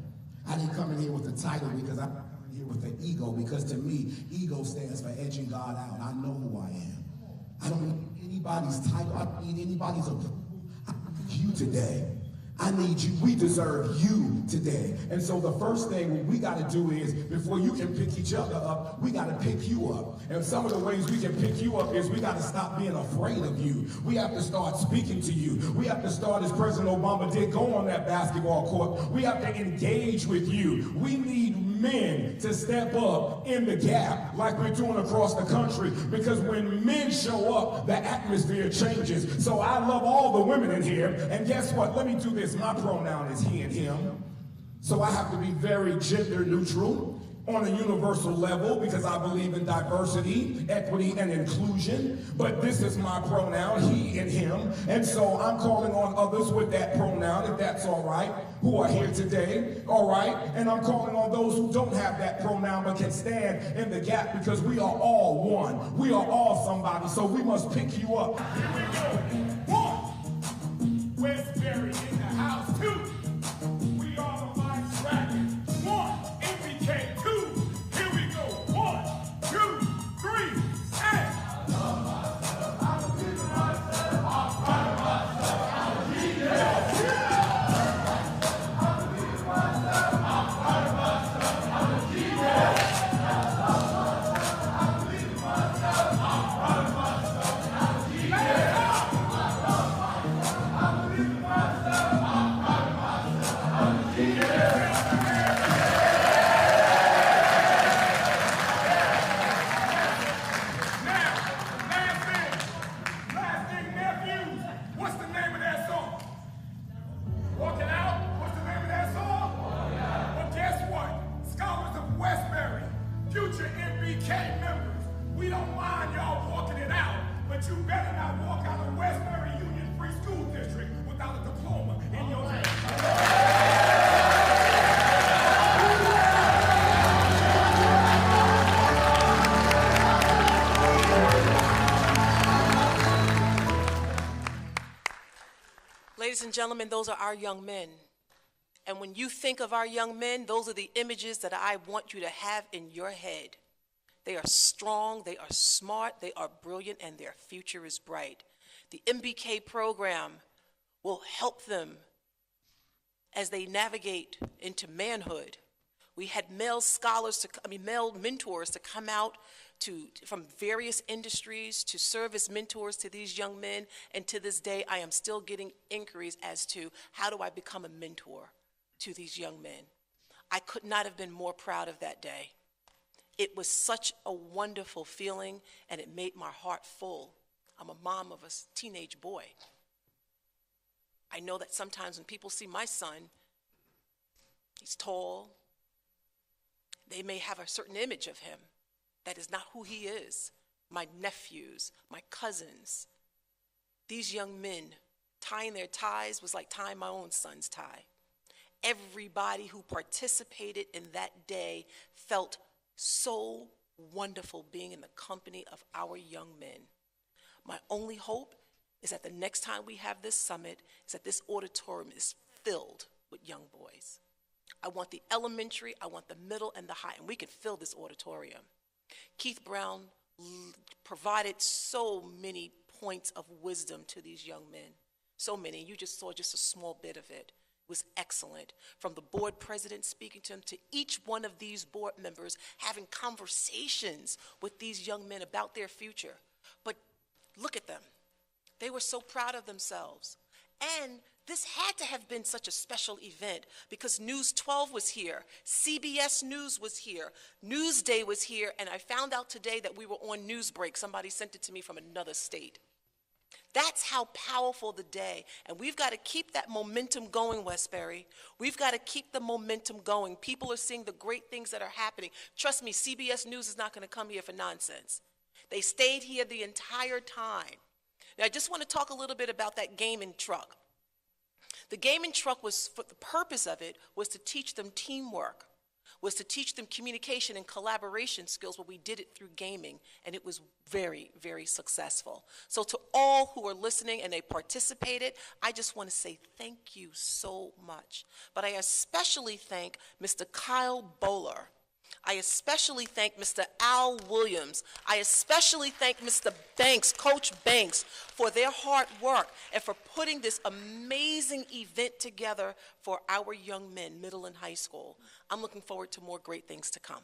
I didn't come in here with a title because I'm not coming here with an ego, because to me, ego stands for edging God out. I know who I am. I don't need anybody's title. I don't need anybody's approval. I need you today. I need you. We deserve you today. And so the first thing we got to do is, before you can pick each other up, we got to pick you up. And some of the ways we can pick you up is we got to stop being afraid of you. We have to start speaking to you. We have to start, as President Obama did, go on that basketball court. We have to engage with you. We need men to step up in the gap like we're doing across the country, because when men show up, the atmosphere changes. So I love all the women in here, and guess what? Let me do this. My pronoun is he and him. So I have to be very gender neutral on a universal level because I believe in diversity, equity, and inclusion. But this is my pronoun, he and him. And so I'm calling on others with that pronoun, if that's all right, who are here today, all right? And I'm calling on those who don't have that pronoun but can stand in the gap because we are all one. We are all somebody, so we must pick you up. Here we go. 1. Westbury in the house. 2. We are the Light Dragon. 1. MBK. 2. Here we go. 1, 2, 3, and I love myself. I believe in myself. I'm proud of myself. I'm a genius. I believe in myself. I'm proud of myself. I'm a genius. I love myself. I believe in myself. I'm proud of myself. I'm a genius. I love myself. I believe in myself. I'm proud of myself. I'm a genius. What's the name of that song? Walk It Out? What's the name of that song? Well, guess what? Scholars of Westbury, future MBK members, we don't mind y'all walking it out, but you better not walk out of Westbury Union Free School District without a diploma in your hand. Ladies and gentlemen, those are our young men. And when you think of our young men, those are the images that I want you to have in your head. They are strong, they are smart, they are brilliant, and their future is bright. The MBK program will help them as they navigate into manhood. We had male mentors to come out from various industries to serve as mentors to these young men, and to this day I am still getting inquiries as to how do I become a mentor to these young men. I could not have been more proud of that day. It was such a wonderful feeling, and it made my heart full. I'm a mom of a teenage boy. I know that sometimes when people see my son, he's tall, they may have a certain image of him. That is not who he is. My nephews, my cousins, these young men, tying their ties was like tying my own son's tie. Everybody who participated in that day felt so wonderful being in the company of our young men. My only hope is that the next time we have this summit is that this auditorium is filled with young boys. I want the elementary, I want the middle and the high, and we can fill this auditorium. Keith Brown provided so many points of wisdom to these young men, so many. You just saw just a small bit of it. It was excellent. From the board president speaking to them to each one of these board members having conversations with these young men about their future. But look at them. They were so proud of themselves. And this had to have been such a special event because News 12 was here, CBS News was here, Newsday was here, and I found out today that we were on news break. Somebody sent it to me from another state. That's how powerful the day. And we've got to keep that momentum going, Westbury. We've got to keep the momentum going. People are seeing the great things that are happening. Trust me, CBS News is not going to come here for nonsense. They stayed here the entire time. Now, I just want to talk a little bit about that gaming truck. The gaming truck was, for the purpose of it, was to teach them teamwork, was to teach them communication and collaboration skills, but we did it through gaming, and it was very, very successful. So to all who are listening and they participated, I just want to say thank you so much. But I especially thank Mr. Kyle Bowler. I especially thank Mr. Al Williams. I especially thank Mr. Banks, Coach Banks, for their hard work and for putting this amazing event together for our young men, middle and high school. I'm looking forward to more great things to come.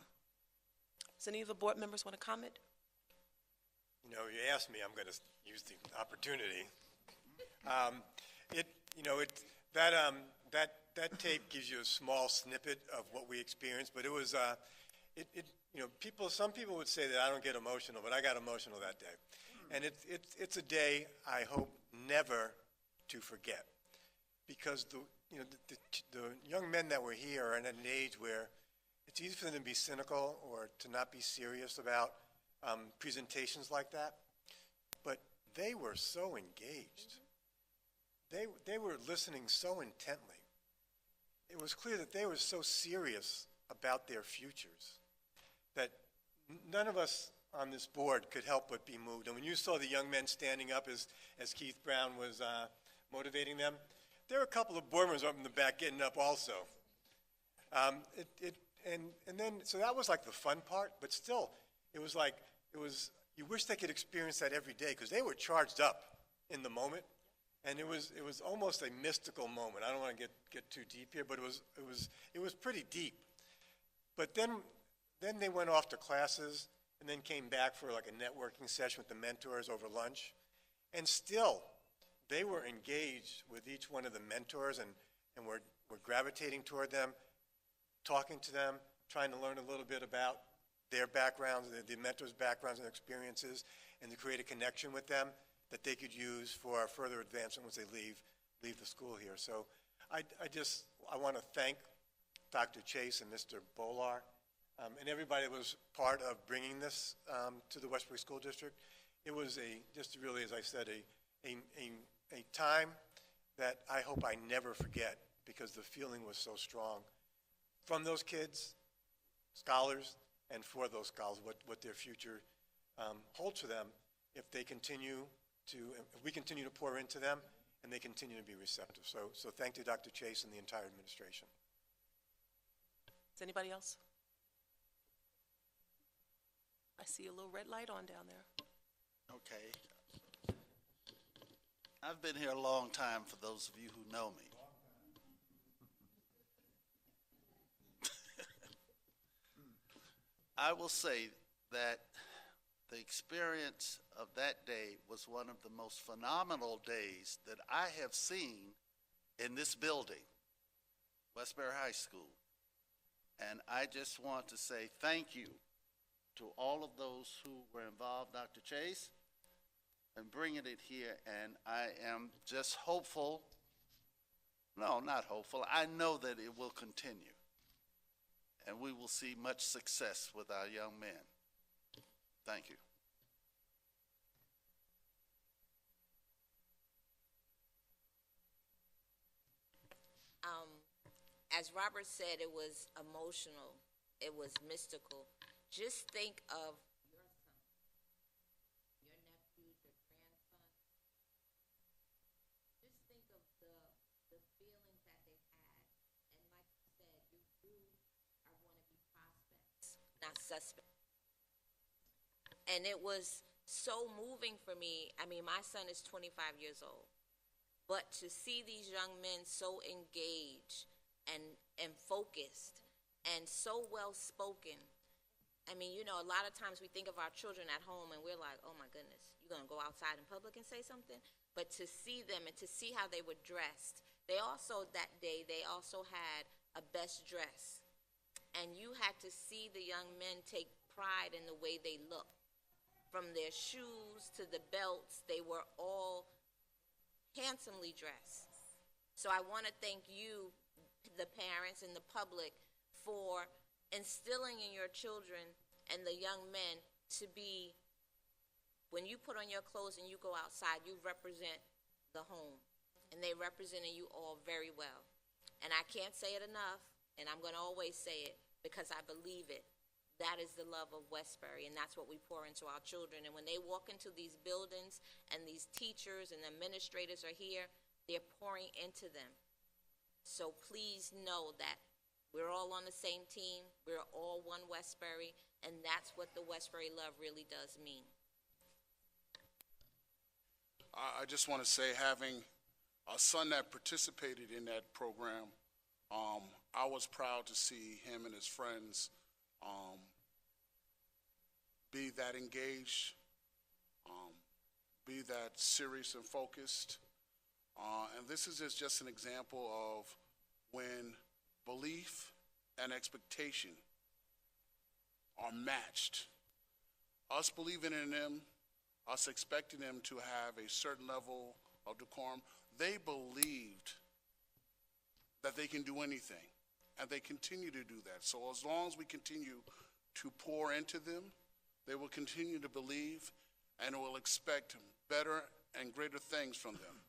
Does any of the board members want to comment? You know, you asked me, I'm going to use the opportunity. That tape gives you a small snippet of what we experienced, but it was, some people would say that I don't get emotional, but I got emotional that day. And it's a day I hope never to forget, because you know, the young men that were here are at an age where it's easy for them to be cynical or to not be serious about presentations like that. But they were so engaged. They were listening so intently. It was clear that they were so serious about their futures that none of us on this board could help but be moved. And when you saw the young men standing up as Keith Brown was motivating them, there were a couple of board members up in the back getting up also. And then, so that was like the fun part, but still, it was like, you wish they could experience that every day because they were charged up in the moment. And it was almost a mystical moment. I don't want to get too deep here, but it was pretty deep. But then they went off to classes and then came back for like a networking session with the mentors over lunch. And still, they were engaged with each one of the mentors and were gravitating toward them, talking to them, trying to learn a little bit about their backgrounds, the mentors' backgrounds and experiences, and to create a connection with them that they could use for further advancement once they leave the school here. So I want to thank Dr. Chase and Mr. Bolar and everybody that was part of bringing this to the Westbury School District. It was just really, as I said, a time that I hope I never forget because the feeling was so strong from those kids, scholars, and for those scholars, what their future holds for them if we continue to pour into them and they continue to be receptive. So thank you, Dr. Chase and the entire administration. Is anybody else? I see a little red light on down there. Okay. I've been here a long time for those of you who know me. I will say that the experience of that day was one of the most phenomenal days that I have seen in this building, Westbury High School. And I just want to say thank you to all of those who were involved, Dr. Chase, in bringing it here. And I am just hopeful, no, not hopeful, I know that it will continue. And we will see much success with our young men. Thank you. As Robert said, it was emotional. It was mystical. Just think of your son, your nephews, your grandson. Just think of the feelings that they had. And like you said, you are going to be prospects, not suspects. And it was so moving for me. I mean, my son is 25 years old. But to see these young men so engaged and focused and so well spoken. I mean, you know, a lot of times we think of our children at home and we're like, oh my goodness, you're going to go outside in public and say something? But to see them and to see how they were dressed, they also, that day, they also had a best dress. And you had to see the young men take pride in the way they looked. From their shoes to the belts, they were all handsomely dressed. So I want to thank you, the parents and the public, for instilling in your children and the young men to be, when you put on your clothes and you go outside, you represent the home. And they represented you all very well. And I can't say it enough, and I'm going to always say it because I believe it. That is the love of Westbury, and that's what we pour into our children. And when they walk into these buildings and these teachers and administrators are here, they're pouring into them. So please know that we're all on the same team. We're all one Westbury, and that's what the Westbury love really does mean. I just want to say, having a son that participated in that program, I was proud to see him and his friends be that engaged, be that serious and focused. And this is just an example of when belief and expectation are matched. Us believing in them, us expecting them to have a certain level of decorum, they believed that they can do anything, and they continue to do that. So as long as we continue to pour into them, they will continue to believe and will expect better and greater things from them.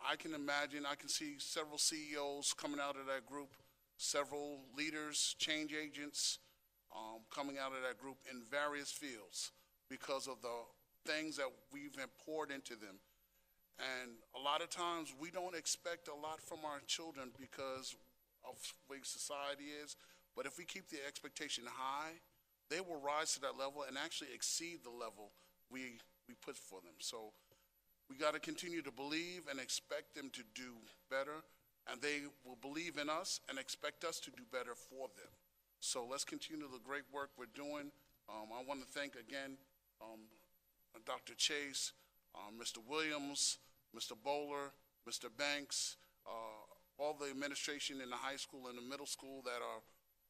I can imagine, I can see several CEOs coming out of that group, several leaders, change agents coming out of that group in various fields because of the things that we've poured into them. And a lot of times we don't expect a lot from our children because of the way society is, but if we keep the expectation high, they will rise to that level and actually exceed the level we put for them. So we got to continue to believe and expect them to do better, and they will believe in us and expect us to do better for them. So let's continue the great work we're doing. I want to thank again Dr. Chase, Mr. Williams, Mr. Bowler, Mr. Banks, all the administration in the high school and the middle school that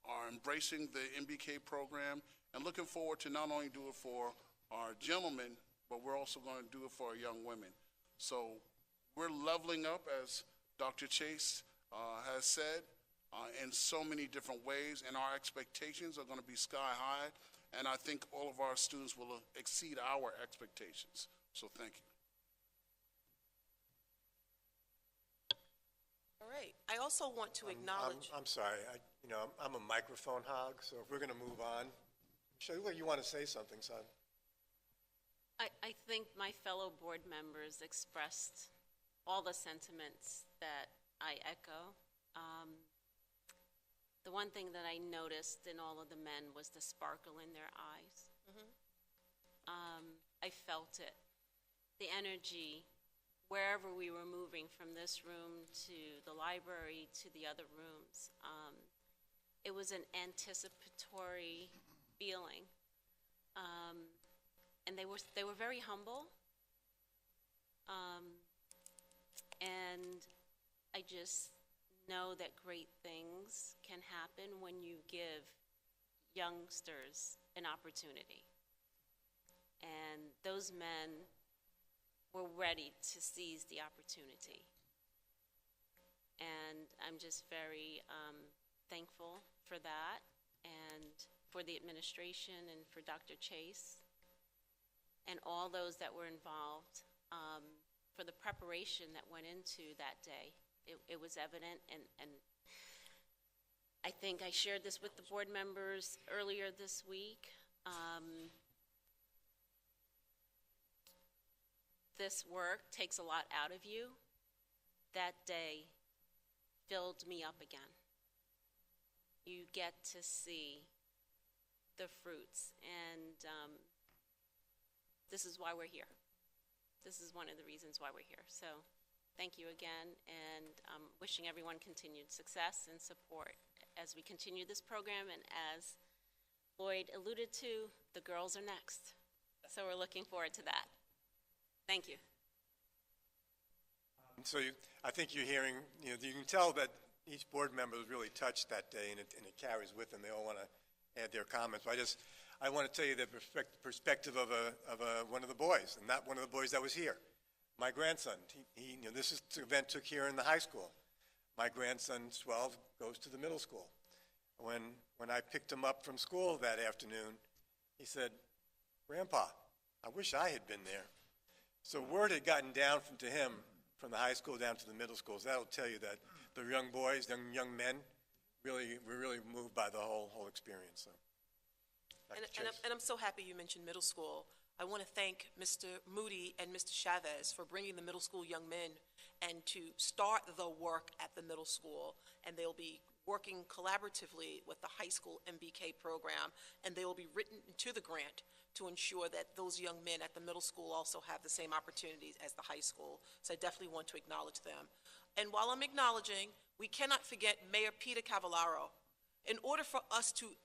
are embracing the MBK program and looking forward to not only do it for our gentlemen, but we're also going to do it for our young women. So we're leveling up, as Dr. Chase has said, in so many different ways, and our expectations are going to be sky high, and I think all of our students will exceed our expectations. So thank you. All right. I also want to acknowledge. I'm sorry. I'm a microphone hog, so if we're going to move on. Sheila, you want to say something, son? I think my fellow board members expressed all the sentiments that I echo. The one thing that I noticed in all of the men was the sparkle in their eyes. I felt it, the energy, wherever we were moving from this room to the library to the other rooms. It was an anticipatory feeling. And they were very humble. And I just know that great things can happen when you give youngsters an opportunity. And those men were ready to seize the opportunity. And I'm just very thankful for that, and for the administration, and for Dr. Chase, and all those that were involved, for the preparation that went into that day. It was evident, and I think I shared this with the board members earlier this week. This work takes a lot out of you. That day filled me up again. You get to see the fruits, and this is why we're here. This is one of the reasons why we're here. So thank you again, and wishing everyone continued success and support as we continue this program. And as Lloyd alluded to, the girls are next. So we're looking forward to that. Thank you. So I think you're hearing, you can tell that each board member was really touched that day, and it carries with them. They all want to add their comments. But I want to tell you the perspective of one of the boys, and not one of the boys that was here. My grandson, this event took here in the high school. My grandson, 12, goes to the middle school. When I picked him up from school that afternoon, he said, "Grandpa, I wish I had been there." So word had gotten down to him from the high school down to the middle schools. That'll tell you that the young boys, the young men, were really moved by the whole experience. So. And I'm so happy you mentioned middle school. I want to thank Mr. Moody and Mr. Chavez for bringing the middle school young men and to start the work at the middle school. And they'll be working collaboratively with the high school MBK program, and they will be written into the grant to ensure that those young men at the middle school also have the same opportunities as the high school. So I definitely want to acknowledge them. And while I'm acknowledging, we cannot forget Mayor Peter Cavallaro. In order for us to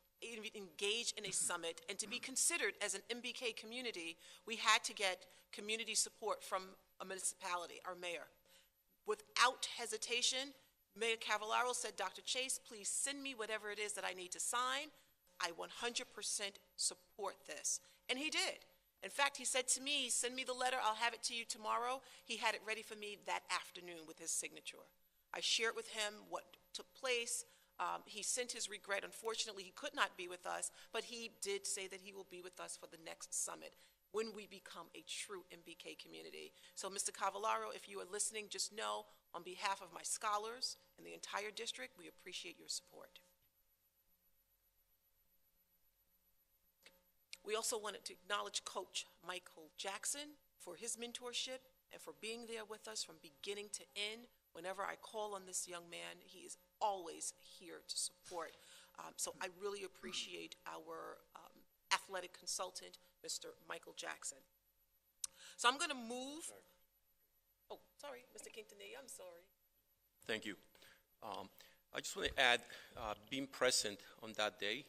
engage in a summit and to be considered as an MBK community, we had to get community support from a municipality, our mayor. Without hesitation, Mayor Cavallaro said, "Dr. Chase, please send me whatever it is that I need to sign. I 100% support this." And he did. In fact, he said to me, "Send me the letter, I'll have it to you tomorrow." He had it ready for me that afternoon with his signature. I shared with him what took place. He sent his regret. Unfortunately, he could not be with us, but he did say that he will be with us for the next summit when we become a true MBK community. So, Mr. Cavallaro, if you are listening, just know, on behalf of my scholars and the entire district, we appreciate your support. We also wanted to acknowledge Coach Michael Jackson for his mentorship and for being there with us from beginning to end. Whenever I call on this young man, he is always here to support. So I really appreciate our athletic consultant, Mr. Michael Jackson. So I'm going to move. Oh, sorry, Mr. Quintanilla, I'm sorry. Thank you. I just want to add, being present on that day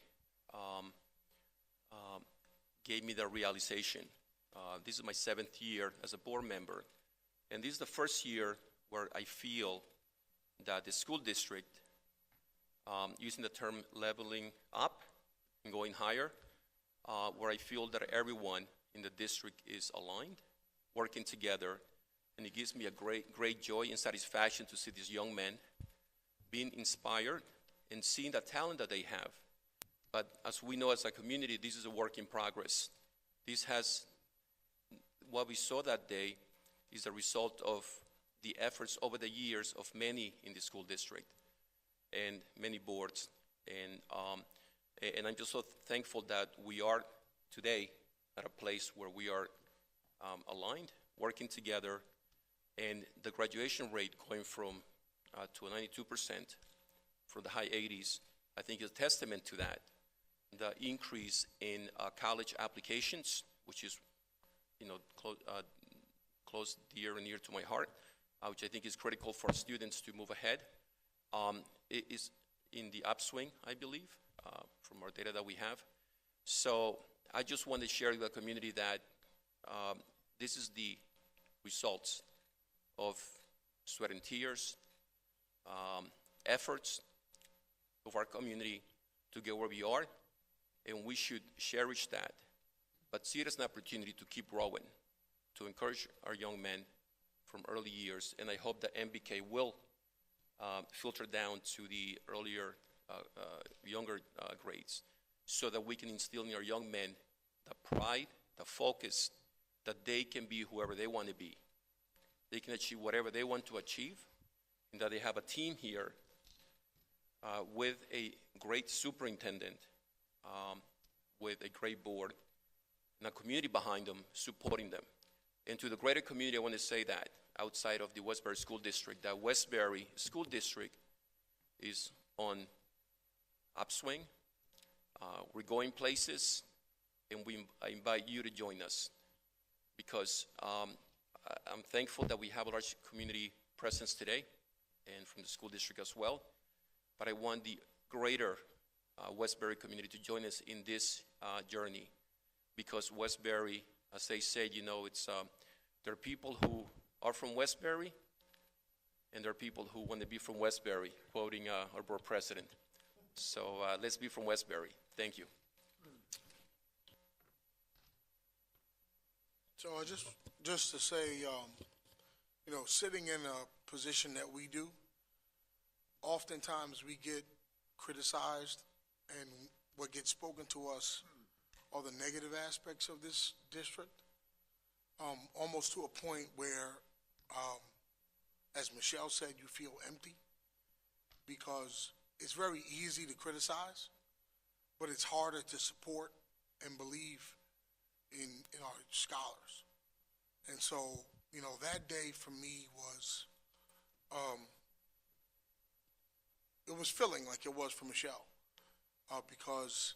gave me the realization. This is my 7th year as a board member, and this is the first year where I feel that the school district, using the term leveling up and going higher, where I feel that everyone in the district is aligned, working together, and it gives me a great joy and satisfaction to see these young men being inspired and seeing the talent that they have. But as we know as a community, this is a work in progress. What we saw that day is a result of the efforts over the years of many in the school district and many boards. And I'm just so thankful that we are today at a place where we are aligned, working together, and the graduation rate going from to 92% from the high 80s, I think is a testament to that. The increase in college applications, which is, close dear and near to my heart, which I think is critical for students to move ahead. It is in the upswing, I believe, from our data that we have. So I just want to share with the community that this is the results of sweat and tears, efforts of our community to get where we are, and we should cherish that, but see it as an opportunity to keep growing, to encourage our young men from early years, and I hope that MBK will filter down to the earlier, younger grades, so that we can instill in our young men the pride, the focus, that they can be whoever they want to be. They can achieve whatever they want to achieve, and that they have a team here with a great superintendent, with a great board, and a community behind them, supporting them. And to the greater community, I want to say that, outside of the Westbury School District, that Westbury School District is on upswing. We're going places, and I invite you to join us, because I'm thankful that we have a large community presence today, and from the school district as well. But I want the greater Westbury community to join us in this journey, because Westbury, as they said, there are people who are from Westbury, and there are people who want to be from Westbury, quoting our board president. So let's be from Westbury. Thank you. So just to say, sitting in a position that we do, oftentimes we get criticized, and what gets spoken to us are the negative aspects of this district, almost to a point where, as Michelle said, you feel empty, because it's very easy to criticize, but it's harder to support and believe in our scholars. And so, that day for me was, it was feeling like it was for Michelle, because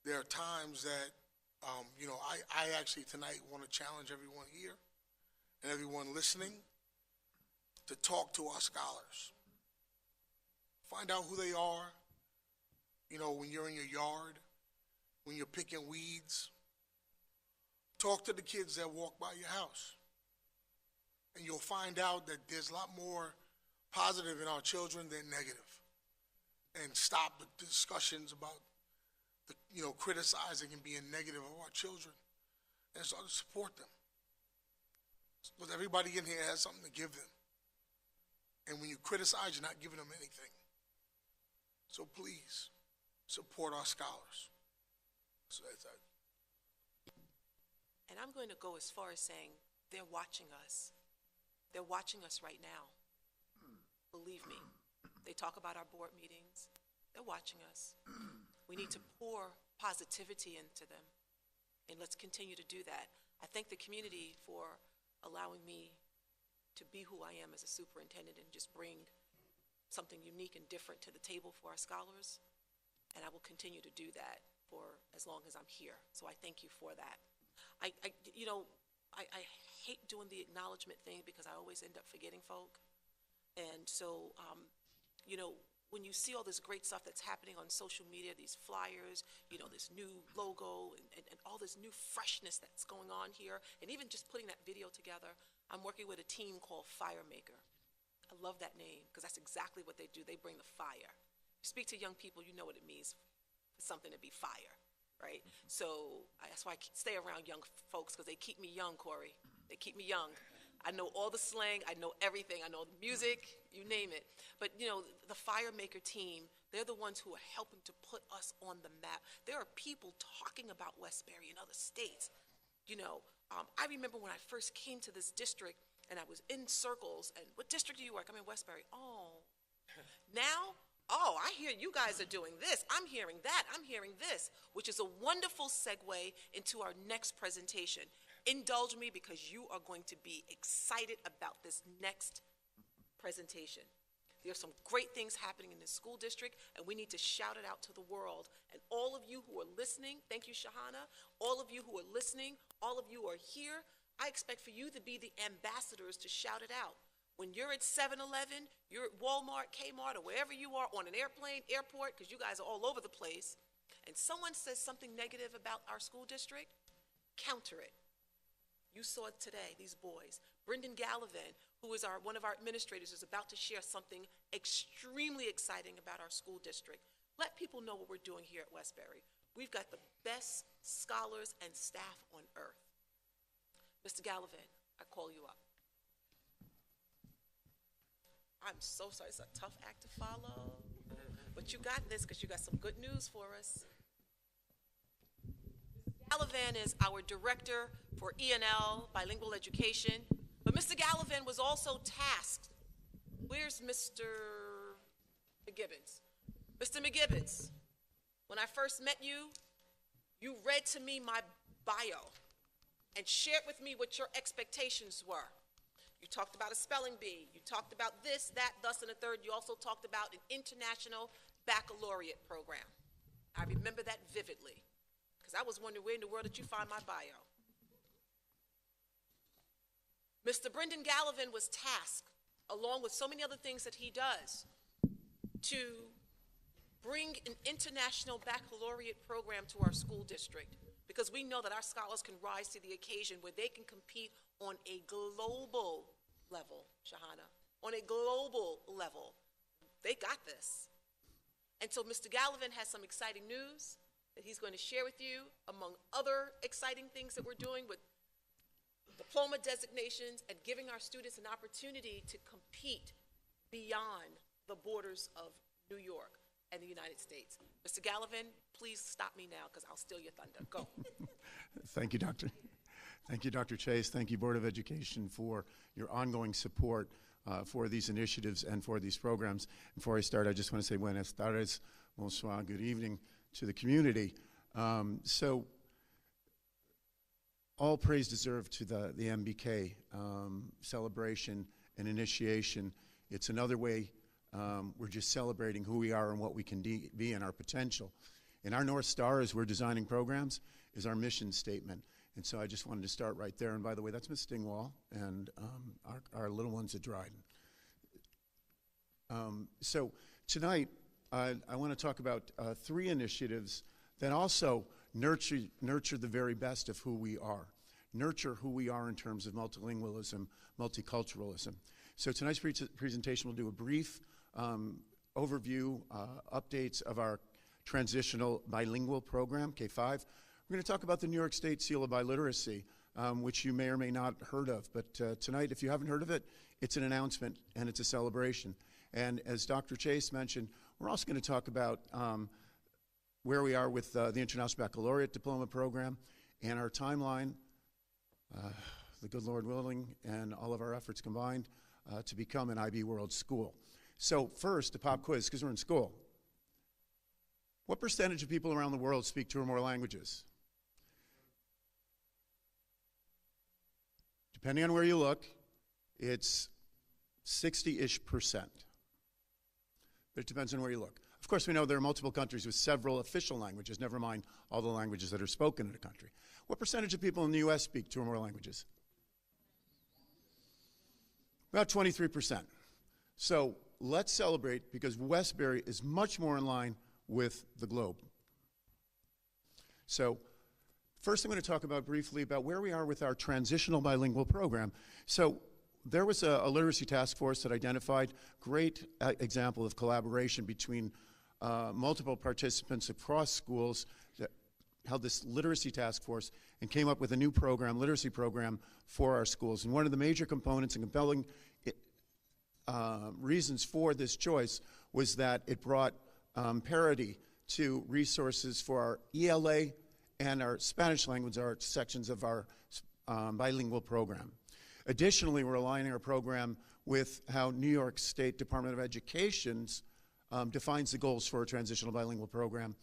there are times that, I actually tonight want to challenge everyone here and everyone listening to talk to our scholars. Find out who they are, when you're in your yard, when you're picking weeds. Talk to the kids that walk by your house, and you'll find out that there's a lot more positive in our children than negative. And stop the discussions about criticizing and being negative of our children, and start to support them. Because everybody in here has something to give them. And when you criticize, you're not giving them anything. So please, support our scholars. So And I'm going to go as far as saying they're watching us. They're watching us right now. Believe me. They talk about our board meetings. They're watching us. We need to pour positivity into them. And let's continue to do that. I thank the community for allowing me to be who I am as a superintendent and just bring something unique and different to the table for our scholars. And I will continue to do that for as long as I'm here. So I thank you for that. I hate doing the acknowledgement thing because I always end up forgetting folk. And so, when you see all this great stuff that's happening on social media, these flyers, this new logo and all this new freshness that's going on here, and even just putting that video together, I'm working with a team called Firemaker. I love that name because that's exactly what they do. They bring the fire. You speak to young people, you know what it means for something to be fire, right? So that's why I stay around young folks because they keep me young, Corey. They keep me young. I know all the slang, I know everything, I know the music, you name it. But the Firemaker team, they're the ones who are helping to put us on the map. There are people talking about Westbury in other states. I remember when I first came to this district and I was in circles, and what district do you work? I'm in Westbury. Oh, now, I hear you guys are doing this. I'm hearing that, I'm hearing this, which is a wonderful segue into our next presentation. Indulge me because you are going to be excited about this next presentation. There are some great things happening in this school district, and we need to shout it out to the world. And all of you who are listening, thank you, Shahana, all of you who are listening, all of you who are here, I expect for you to be the ambassadors to shout it out. When you're at 7-Eleven, you're at Walmart, Kmart, or wherever you are, on an airplane, airport, because you guys are all over the place, and someone says something negative about our school district, counter it. You saw it today, these boys. Brendan Gallivan, who is one of our administrators, is about to share something extremely exciting about our school district. Let people know what we're doing here at Westbury. We've got the best scholars and staff on earth. Mr. Gallivan, I call you up. I'm so sorry, it's a tough act to follow, but you got this because you got some good news for us. Gallivan is our director for ENL, bilingual education, but Mr. Gallivan was also tasked. Where's Mr. McGibbons? Mr. McGibbons, when I first met you, you read to me my bio and shared with me what your expectations were. You talked about a spelling bee. You talked about this, that, thus, and a third. You also talked about an international baccalaureate program. I remember that vividly because I was wondering where in the world did you find my bio. Mr. Brendan Gallivan was tasked, along with so many other things that he does, to bring an international baccalaureate program to our school district because we know that our scholars can rise to the occasion where they can compete on a global level, Shahana, on a global level. They got this. And so Mr. Gallivan has some exciting news that he's going to share with you, among other exciting things that we're doing with diploma designations and giving our students an opportunity to compete beyond the borders of New York and the United States. Mr. Gallivan, please stop me now because I'll steal your thunder. Go. Thank you, Doctor. Thank you, Dr. Chase. Thank you, Board of Education, for your ongoing support for these initiatives and for these programs. Before I start, I just want to say buenas tardes, bonsoir, good evening to the community. So all praise deserved to the MBK celebration and initiation. It's another way we're just celebrating who we are and what we can be and our potential. And our North Star as we're designing programs is our mission statement. And so I just wanted to start right there. And by the way, that's Ms. Stingwall and our little ones at Dryden. So tonight, I want to talk about 3 initiatives that also nurture the very best of who we are. Nurture who we are in terms of multilingualism, multiculturalism. So tonight's presentation will do a brief overview, updates of our transitional bilingual program, K-5. We're going to talk about the New York State Seal of Biliteracy, which you may or may not have heard of. But tonight, if you haven't heard of it, it's an announcement and it's a celebration. And as Dr. Chase mentioned, we're also going to talk about where we are with the International Baccalaureate Diploma Program and our timeline, the good Lord willing, and all of our efforts combined to become an IB World School. So first, a pop quiz, because we're in school. What percentage of people around the world speak 2 or more languages? Depending on where you look, it's 60-ish%. But it depends on where you look. Of course, we know there are multiple countries with several official languages, never mind all the languages that are spoken in a country. What percentage of people in the U.S. speak 2 or more languages? About 23%. So let's celebrate, because Westbury is much more in line with the globe. So first I'm going to talk about briefly about where we are with our transitional bilingual program. So there was a literacy task force that identified great example of collaboration between multiple participants across schools that held this literacy task force and came up with a new program, literacy program, for our schools. And one of the major components and compelling reasons for this choice was that it brought parity to resources for our ELA and our Spanish language arts sections of our bilingual program. Additionally, we're aligning our program with how New York State Department of Education defines the goals for a transitional bilingual program.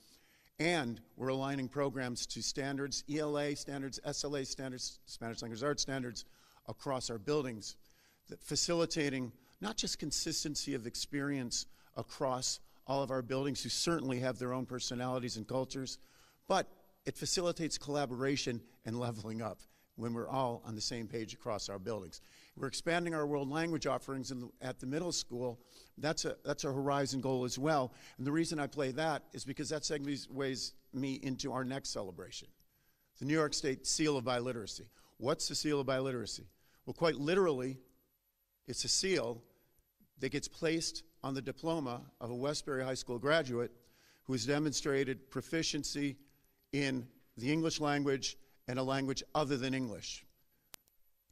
And we're aligning programs to standards, ELA standards, SLA standards, Spanish language arts standards, across our buildings, facilitating not just consistency of experience across all of our buildings, who certainly have their own personalities and cultures, but it facilitates collaboration and leveling up when we're all on the same page across our buildings. We're expanding our world language offerings at the middle school. That's a horizon goal as well. And the reason I play that is because that segues me into our next celebration, the New York State Seal of Biliteracy. What's the Seal of Biliteracy? Well, quite literally, it's a seal that gets placed on the diploma of a Westbury High School graduate who has demonstrated proficiency in the English language and a language other than English.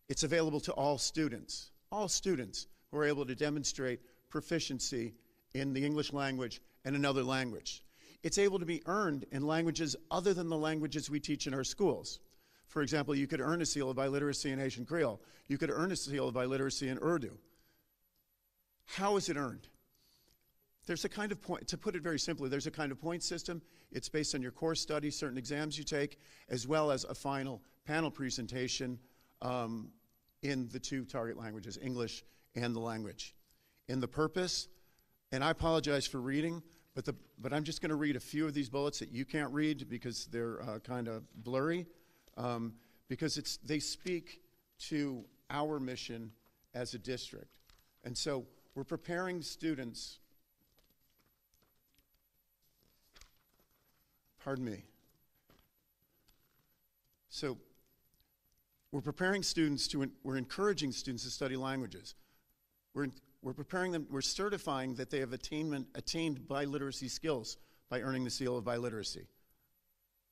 It's available to all students who are able to demonstrate proficiency in the English language and another language. It's able to be earned in languages other than the languages we teach in our schools. For example, you could earn a Seal of Biliteracy in Haitian Creole. You could earn a Seal of Biliteracy in Urdu. How is it earned? There's a kind of point, to put it very simply, there's a kind of point system. It's based on your course study, certain exams you take, as well as a final panel presentation in the 2 target languages, English and the language. In the purpose, and I apologize for reading, but I'm just going to read a few of these bullets that you can't read because they're kind of blurry, because they speak to our mission as a district. And so we're preparing students. Pardon me. So we're preparing students we're encouraging students to study languages. We're preparing them, we're certifying that they have attained biliteracy skills by earning the Seal of Biliteracy.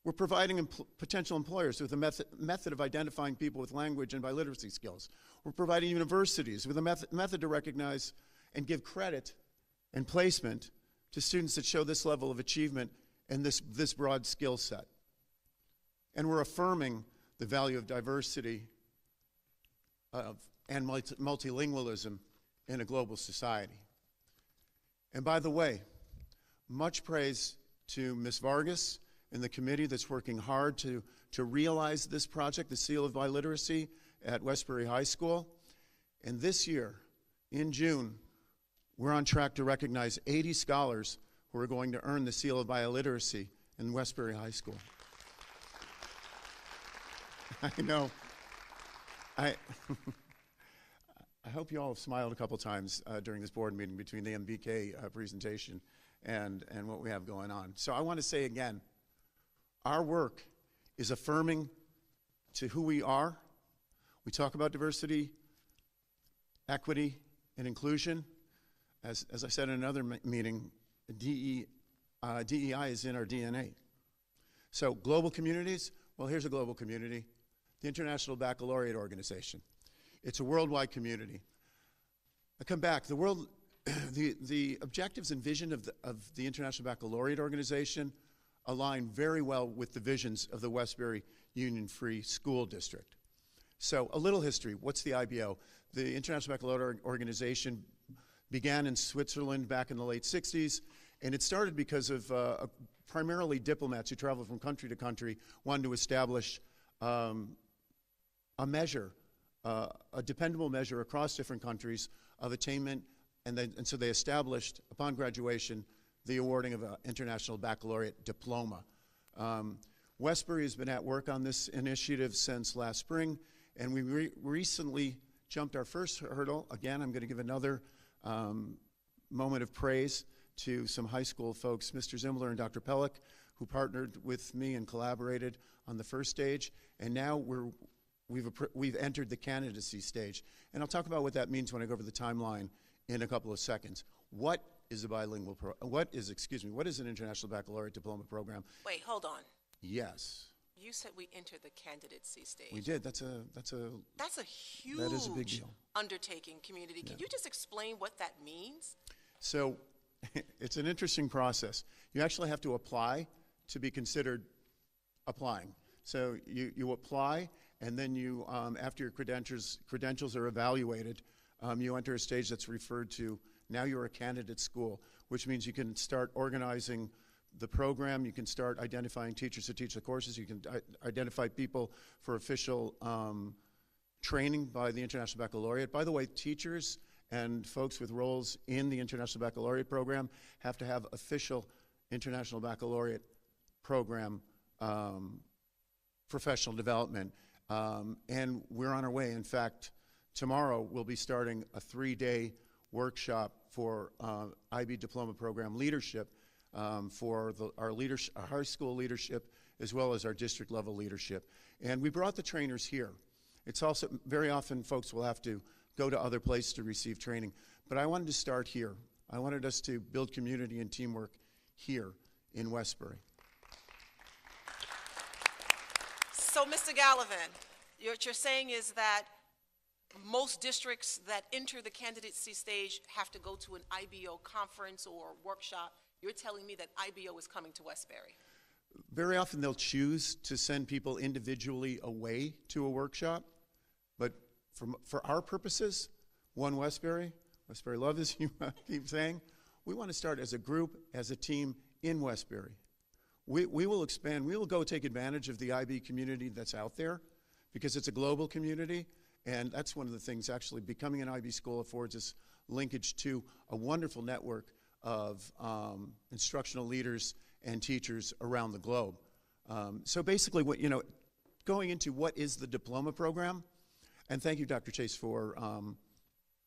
We're providing potential employers with a method of identifying people with language and biliteracy skills. We're providing universities with a method to recognize and give credit and placement to students that show this level of achievement and this broad skill set. And we're affirming the value of diversity and multilingualism in a global society. And by the way, much praise to Ms. Vargas and the committee that's working hard to realize this project, the Seal of Biliteracy at Westbury High School. And this year, in June, we're on track to recognize 80 scholars who are going to earn the Seal of Biliteracy in Westbury High School. I know. I hope you all have smiled a couple times during this board meeting between the MBK presentation and what we have going on. So I want to say again, our work is affirming to who we are. We talk about diversity, equity, and inclusion. As I said in another meeting, DEI is in our DNA. So global communities, well, here's a global community, the International Baccalaureate Organization. It's a worldwide community. I come back. The world, the objectives and vision of the International Baccalaureate Organization align very well with the visions of the Westbury Union Free School District. So a little history. What's the IBO? The International Baccalaureate Organization began in Switzerland back in the late 60s, and it started because of primarily diplomats who traveled from country to country wanted to establish a measure, a dependable measure across different countries of attainment, and so they established, upon graduation, the awarding of an international baccalaureate diploma. Westbury has been at work on this initiative since last spring, and we recently jumped our first hurdle. Again, I'm going to give another moment of praise to some high school folks, Mr. Zimmler and Dr. Pellick, who partnered with me and collaborated on the first stage, and now we've entered the candidacy stage. And I'll talk about what that means when I go over the timeline in a couple of seconds. What is a bilingual what is an international baccalaureate diploma program? Wait, hold on. Yes. You said we entered the candidacy stage. We did. That's a huge that is a big deal. Undertaking, community. Can you just explain what that means? So it's an interesting process. You actually have to apply to be considered applying. So you apply, and then you, after your credentials are evaluated, you enter a stage that's referred to, now you're a candidate school, which means you can start organizing the program, you can start identifying teachers to teach the courses, you can identify people for official training by the International Baccalaureate. By the way, teachers and folks with roles in the International Baccalaureate program have to have official International Baccalaureate program professional development. And we're on our way. In fact, tomorrow we'll be starting a 3-day workshop for IB Diploma Program leadership for our high school leadership as well as our district level leadership. And we brought the trainers here. It's also, very often folks will have to go to other places to receive training, but I wanted to start here. I wanted us to build community and teamwork here in Westbury. So, Mr. Gallivan, what you're saying is that most districts that enter the candidacy stage have to go to an IBO conference or workshop. You're telling me that IBO is coming to Westbury. Very often they'll choose to send people individually away to a workshop, but for our purposes, One Westbury Love, as you keep saying, we want to start as a group, as a team in Westbury. We will expand, we will go take advantage of the IB community that's out there, because it's a global community, and that's one of the things, actually, becoming an IB school affords us linkage to a wonderful network of instructional leaders and teachers around the globe. So basically, going into what is the diploma program, and thank you, Dr. Chase, for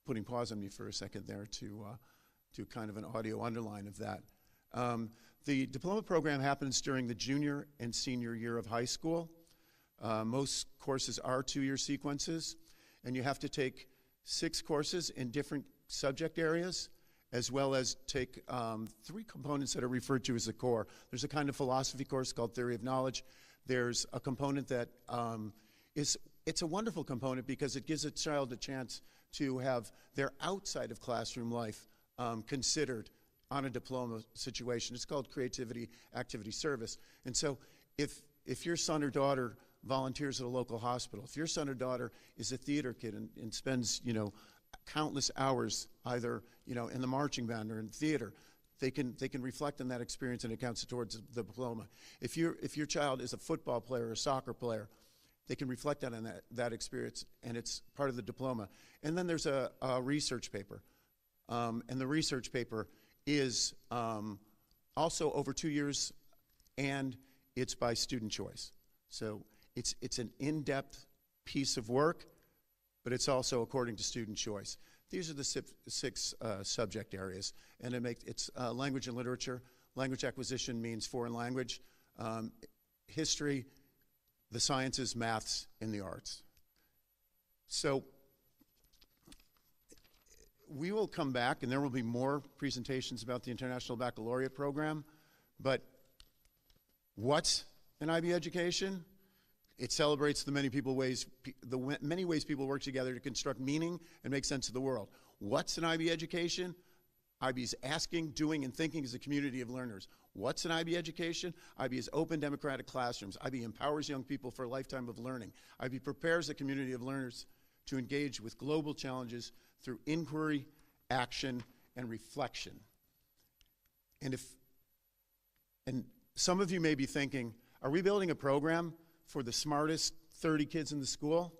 putting pause on me for a second there to do kind of an audio underline of that. The diploma program happens during the junior and senior year of high school. Most courses are 2-year sequences, and you have to take 6 courses in different subject areas, as well as take 3 components that are referred to as the core. There's a kind of philosophy course called Theory of Knowledge. There's a component that it's a wonderful component because it gives a child a chance to have their outside of classroom life considered on a diploma situation. It's called Creativity Activity Service. And so if your son or daughter volunteers at a local hospital, if your son or daughter is a theater kid and spends, countless hours either, in the marching band or in theater, they can reflect on that experience, and it counts towards the diploma. If your child is a football player or a soccer player, they can reflect on that experience, and it's part of the diploma. And then there's a research paper, and the research paper is also over 2 years, and it's by student choice. So it's an in-depth piece of work, but it's also according to student choice. These are the 6 subject areas, and it's language and literature. Language acquisition means foreign language, history, the sciences, maths, and the arts. So we will come back, and there will be more presentations about the International Baccalaureate program, but what's an IB education? It celebrates the many ways people work together to construct meaning and make sense of the world. What's an IB education? IB is asking, doing, and thinking as a community of learners. What's an IB education? IB is open democratic classrooms. IB empowers young people for a lifetime of learning. IB prepares a community of learners to engage with global challenges through inquiry, action, and reflection. And some of you may be thinking, are we building a program for the smartest 30 kids in the school?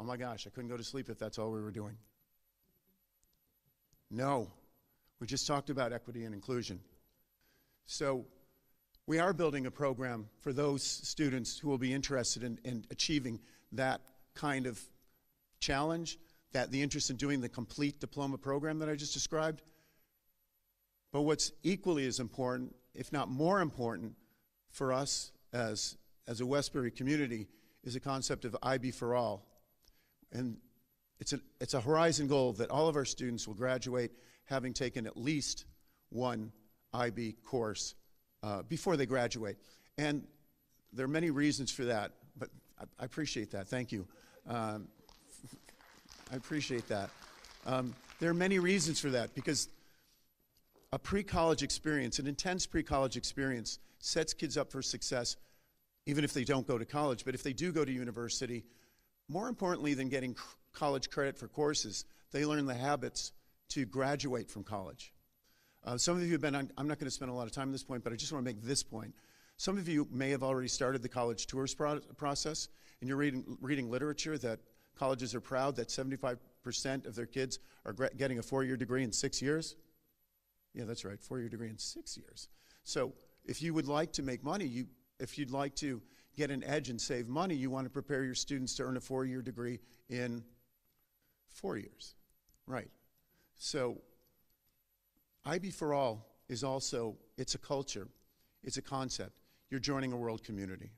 Oh my gosh, I couldn't go to sleep if that's all we were doing. No, we just talked about equity and inclusion. So we are building a program for those students who will be interested in achieving that kind of challenge, the interest in doing the complete diploma program that I just described. But what's equally as important, if not more important, for us as a Westbury community is a concept of IB for all. And it's a horizon goal that all of our students will graduate having taken at least one IB course before they graduate. And there are many reasons for that, but I appreciate that. Thank you. I appreciate that. There are many reasons for that, because a pre-college experience, an intense pre-college experience, sets kids up for success even if they don't go to college. But if they do go to university, more importantly than getting college credit for courses, they learn the habits to graduate from college. Some of you have been, I'm not going to spend a lot of time on this point, but I just want to make this point. Some of you may have already started the college tours process, and you're reading literature that colleges are proud that 75% of their kids are getting a 4-year degree in 6 years. Yeah, that's right, 4-year degree in 6 years. So if you would like to make money, if you'd like to get an edge and save money, you want to prepare your students to earn a 4-year degree in 4 years. Right. So IB for All is also, it's a culture, it's a concept. You're joining a world community.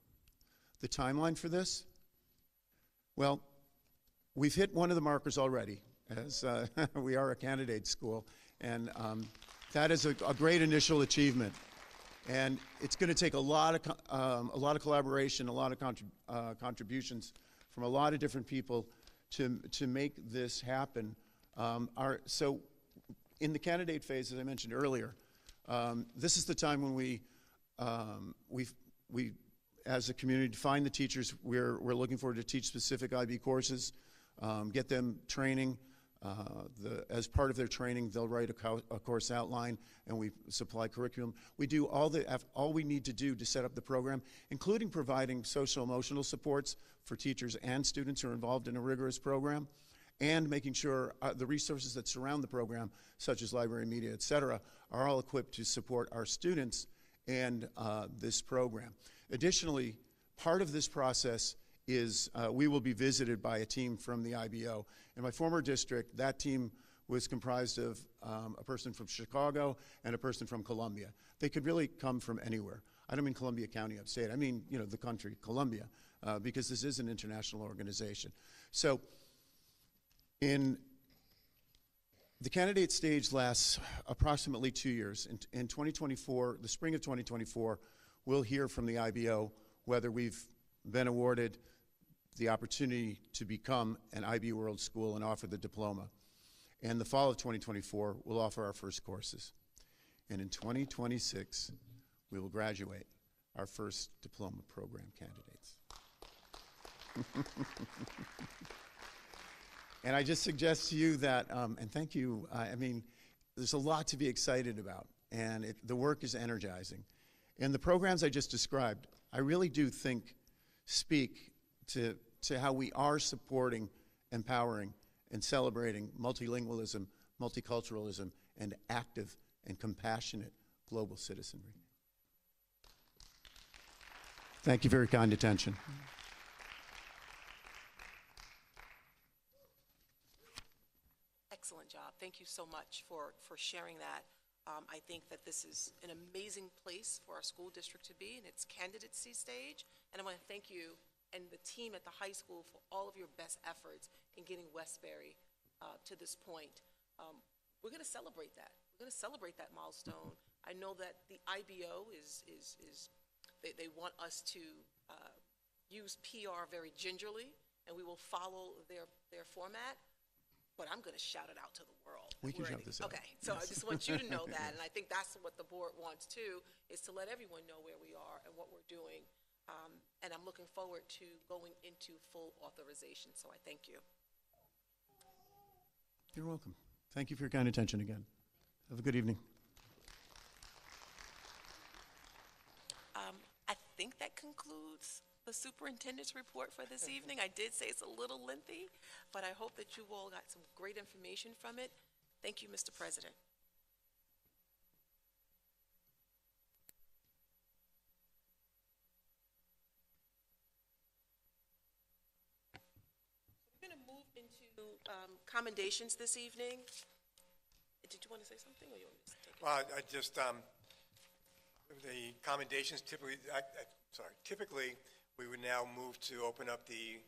The timeline for this? Well, we've hit one of the markers already, as we are a candidate school, and that is a great initial achievement. And it's going to take a lot of collaboration, a lot of contributions from a lot of different people to make this happen. So in the candidate phase, as I mentioned earlier, this is the time when we as a community define the teachers we're looking for to teach specific IB courses, get them training. As part of their training, they'll write a course outline, and we supply curriculum. We do all we need to do to set up the program, including providing social emotional supports for teachers and students who are involved in a rigorous program, and making sure the resources that surround the program, such as library, media, et cetera, are all equipped to support our students and this program. Additionally, part of this process is we will be visited by a team from the IBO. In my former district, that team was comprised of a person from Chicago and a person from Columbia. They could really come from anywhere. I don't mean Columbia County upstate. I mean, the country, Columbia, because this is an international organization. So the candidate stage lasts approximately 2 years. In 2024, the spring of 2024, we'll hear from the IBO whether we've been awarded the opportunity to become an IB World School and offer the diploma. And the fall of 2024, we'll offer our first courses. And in 2026, we will graduate our first diploma program candidates. And I just suggest to you that, and thank you, I mean, there's a lot to be excited about, and the work is energizing. And the programs I just described, I really do think speak to how we are supporting, empowering, and celebrating multilingualism, multiculturalism, and active and compassionate global citizenry. Thank you for your kind attention. Excellent job. Thank you so much for sharing that. I think that this is an amazing place for our school district to be in its candidacy stage, and I want to thank you and the team at the high school for all of your best efforts in getting Westbury to this point. We're going to celebrate that. We're going to celebrate that milestone. I know that the IBO they want us to use PR very gingerly, and we will follow their format. but I'm going to shout it out to the world. We can We're shout this out. Okay, so I just want you to know that, and I think that's what the board wants too, is to let everyone know where we are and what we're doing. And I'm looking forward to going into full authorization, so I thank you. You're welcome. Thank you for your kind attention again. Have a good evening. I think that concludes the superintendent's report for this evening. I did say it's a little lengthy, but I hope that you all got some great information from it. Thank you, Mr. President. We're going to move into commendations this evening. Did you want to say something, or you want me to take it? Well, I just, the commendations typically we would now move to open up the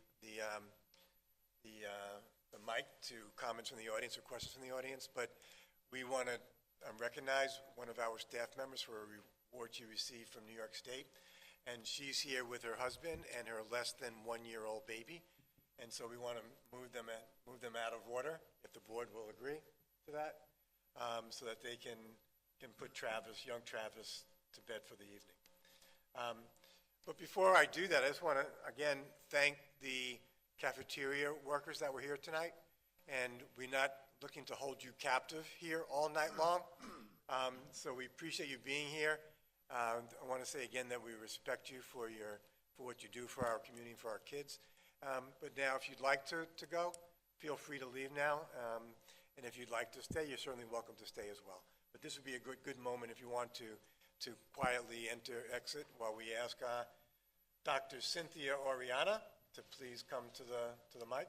mic to comments from the audience or questions from the audience, but we want to recognize one of our staff members for a reward she received from New York State, and she's here with her husband and her less than 1-year-old baby, and so we want to move them out of order, if the board will agree to that, so that they can put young Travis, to bed for the evening. But before I do that, I just want to, again, thank the cafeteria workers that were here tonight, and we're not looking to hold you captive here all night long, so we appreciate you being here. I want to say again that we respect you for what you do for our community and for our kids. But now, if you'd like to go, feel free to leave now, and if you'd like to stay, you're certainly welcome to stay as well. But this would be a good moment if you want to quietly exit while we ask Dr. Cynthia Oriana to please come to the mic.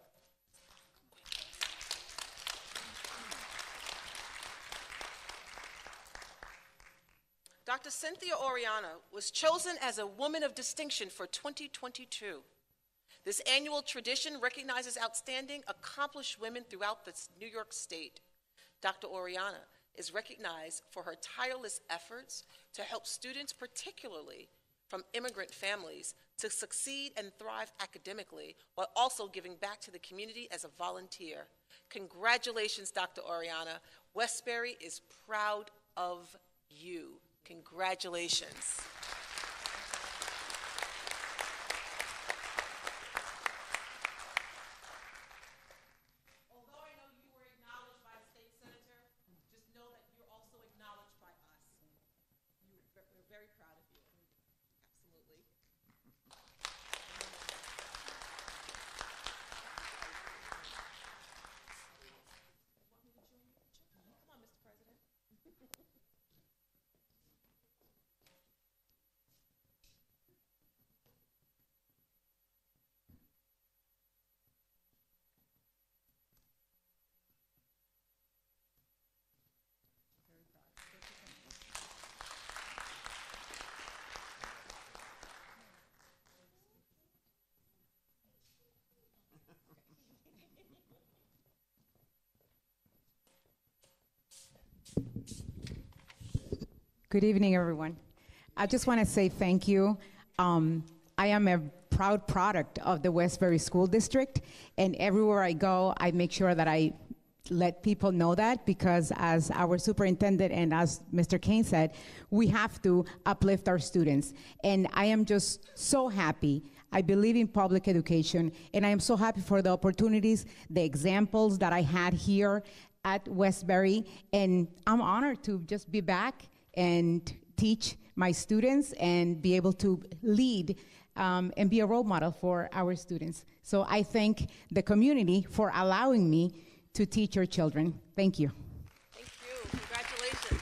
Dr. Cynthia Oriana was chosen as a Woman of Distinction for 2022. This annual tradition recognizes outstanding, accomplished women throughout the New York State. Dr. Oriana is recognized for her tireless efforts to help students, particularly from immigrant families, to succeed and thrive academically while also giving back to the community as a volunteer. Congratulations, Dr. Oriana. Westbury is proud of you. Congratulations. Although I know you were acknowledged by a state senator, just know that you're also acknowledged by us. We're very proud of you. Absolutely. Come on, Mr. President. Good evening, everyone. I just want to say thank you. I am a proud product of the Westbury School District, and everywhere I go, I make sure that I let people know that, because as our superintendent and as Mr. Kane said, we have to uplift our students. And I am just so happy. I believe in public education, and I am so happy for the opportunities, the examples that I had here at Westbury, and I'm honored to just be back and teach my students and be able to lead and be a role model for our students. So I thank the community for allowing me to teach your children. Thank you. Thank you. Congratulations.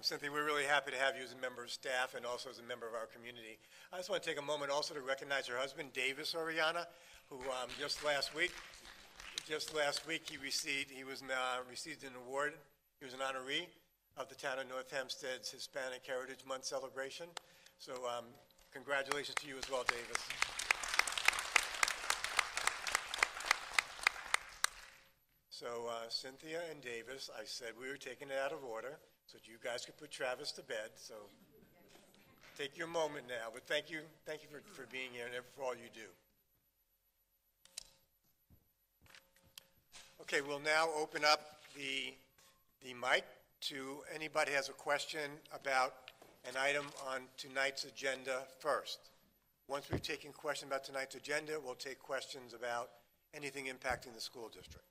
Cynthia, we're really happy to have you as a member of staff and also as a member of our community. I just want to take a moment also to recognize her husband, Davis Oriana, who just last week he received an award. He was an honoree of the town of North Hempstead's Hispanic Heritage Month celebration. So congratulations to you as well, Davis. So Cynthia and Davis, I said we were taking it out of order so that you guys could put Travis to bed. So Take your moment now, but thank you for being here and for all you do. Okay, we'll now open up the mic to anybody who has a question about an item on tonight's agenda first. Once we've taken questions about tonight's agenda, we'll take questions about anything impacting the school district.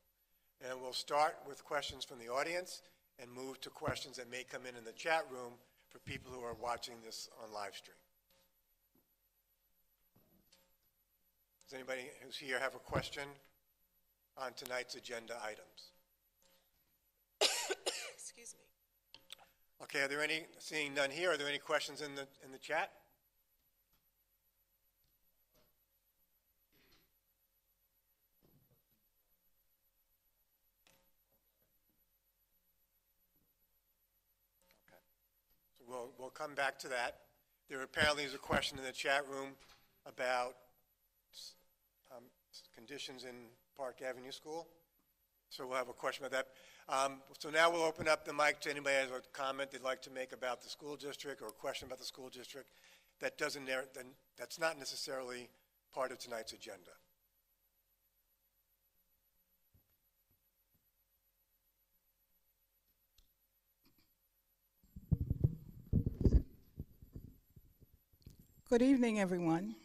And we'll start with questions from the audience and move to questions that may come in the chat room for people who are watching this on live stream. Does anybody who's here have a question on tonight's agenda items? Excuse me. Okay, are there any, seeing none here, are there any questions in the chat? We'll come back to that. There apparently is a question in the chat room about conditions in Park Avenue School. So we'll have a question about that. So now we'll open up the mic to anybody who has a comment they'd like to make about the school district or a question about the school district that's not necessarily part of tonight's agenda. Good evening, everyone.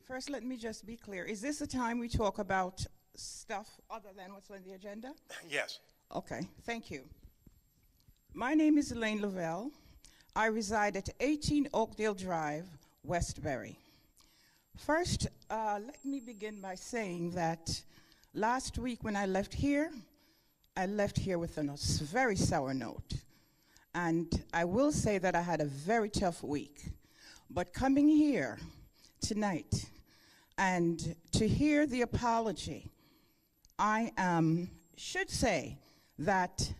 First, let me just be clear. Is this the time we talk about stuff other than what's on the agenda? Yes. Okay, thank you. My name is Elaine Lavelle. I reside at 18 Oakdale Drive, Westbury. First, let me begin by saying that last week when I left here with a very sour note. And I will say that I had a very tough week. But coming here tonight and to hear the apology, I should say that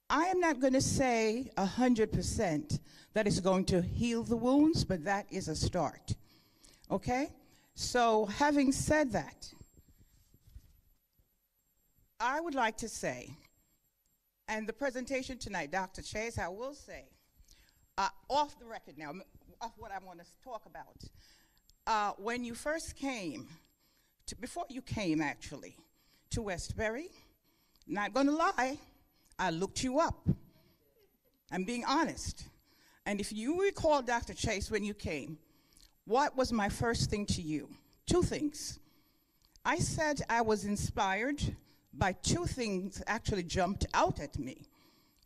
I am not going to say 100% that it's going to heal the wounds, but that is a start. Okay? So having said that, I would like to say, and the presentation tonight, Dr. Chase, I will say, off the record now, of what I want to talk about. When you first came, before you came actually, to Westbury, not going to lie, I looked you up. I'm being honest. And if you recall, Dr. Chase, when you came, what was my first thing to you? Two things. I said I was inspired by two things actually jumped out at me.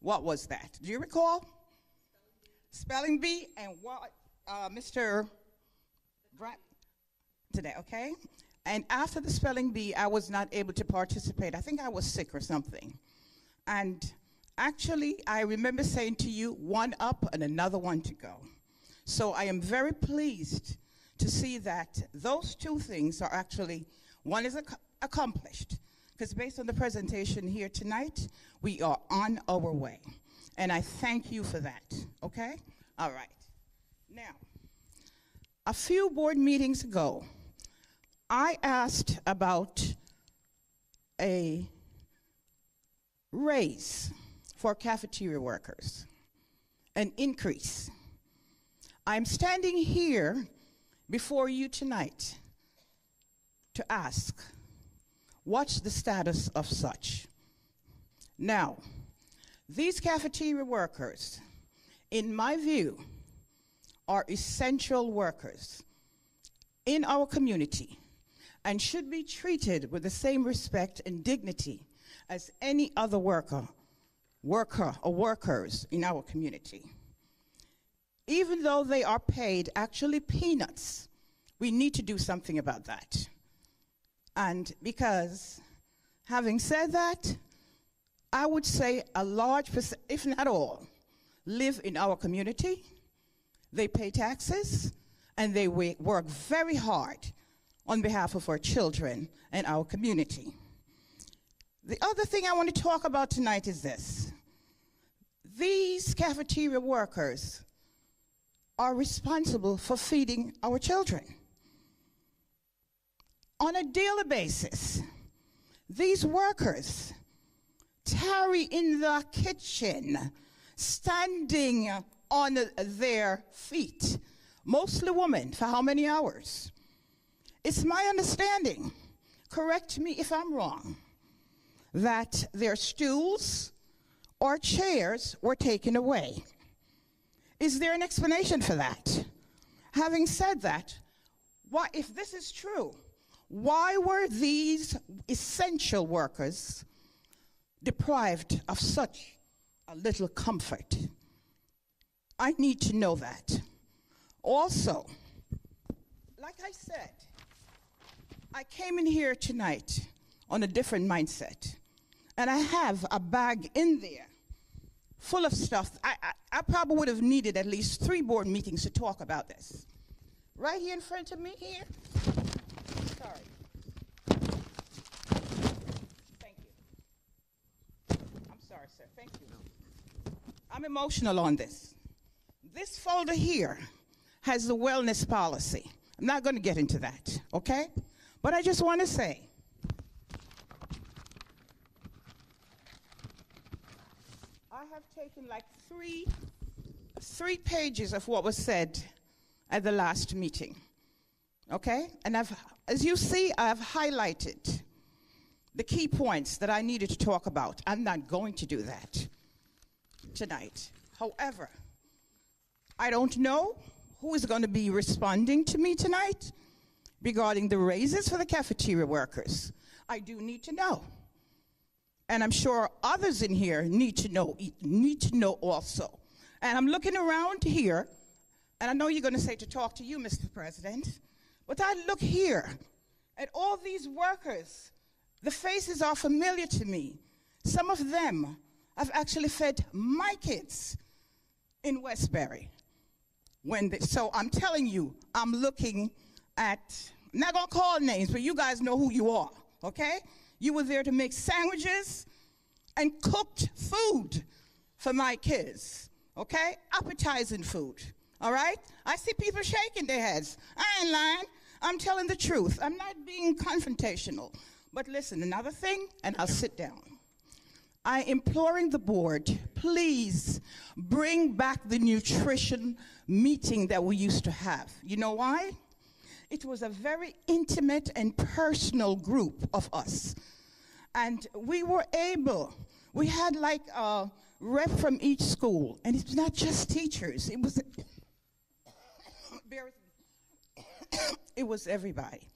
What was that? Do you recall? Spelling bee and what Mr. Brett today, okay? And after the spelling bee, I was not able to participate. I think I was sick or something. And actually, I remember saying to you, one up and another one to go. So I am very pleased to see that those two things are actually, one is accomplished. Because based on the presentation here tonight, we are on our way. And I thank you for that, okay? All right. Now, a few board meetings ago, I asked about a raise for cafeteria workers, an increase. I'm standing here before you tonight to ask, what's the status of such? Now, these cafeteria workers, in my view, are essential workers in our community and should be treated with the same respect and dignity as any other worker or workers in our community. Even though they are paid actually peanuts, we need to do something about that. And because, having said that, I would say a large percent, if not all, live in our community, they pay taxes, and they work very hard on behalf of our children and our community. The other thing I want to talk about tonight is this. These cafeteria workers are responsible for feeding our children. On a daily basis, these workers tarry in the kitchen, standing on their feet, mostly women, for how many hours? It's my understanding, correct me if I'm wrong, that their stools or chairs were taken away. Is there an explanation for that? Having said that, why, if this is true, why were these essential workers deprived of such a little comfort? I need to know that. Also, like I said, I came in here tonight on a different mindset, and I have a bag in there full of stuff. I probably would have needed at least 3 board meetings to talk about this. Right here in front of me here. Sorry. Thank you. I'm sorry, sir. Thank you. I'm emotional on this. This folder here has the wellness policy. I'm not going to get into that, okay? But I just want to say, I have taken like three pages of what was said at the last meeting, okay? And as you see, I've highlighted the key points that I needed to talk about. I'm not going to do that tonight. However, I don't know who is going to be responding to me tonight regarding the raises for the cafeteria workers. I do need to know. And I'm sure others in here need to know also. And I'm looking around here, and I know you're going to say to talk to you, Mr. President, but I look here at all these workers. The faces are familiar to me. Some of them have actually fed my kids in Westbury. So I'm telling you, I'm looking at, I'm not going to call names, but you guys know who you are, okay? You were there to make sandwiches and cooked food for my kids, okay? Appetizing food, all right? I see people shaking their heads. I ain't lying. I'm telling the truth. I'm not being confrontational. But listen, another thing, and I'll sit down. I'm imploring the board, please bring back the nutrition meeting that we used to have. You know why? It was a very intimate and personal group of us. And we were able, we had like a rep from each school, and it's not just teachers, it was, it was everybody.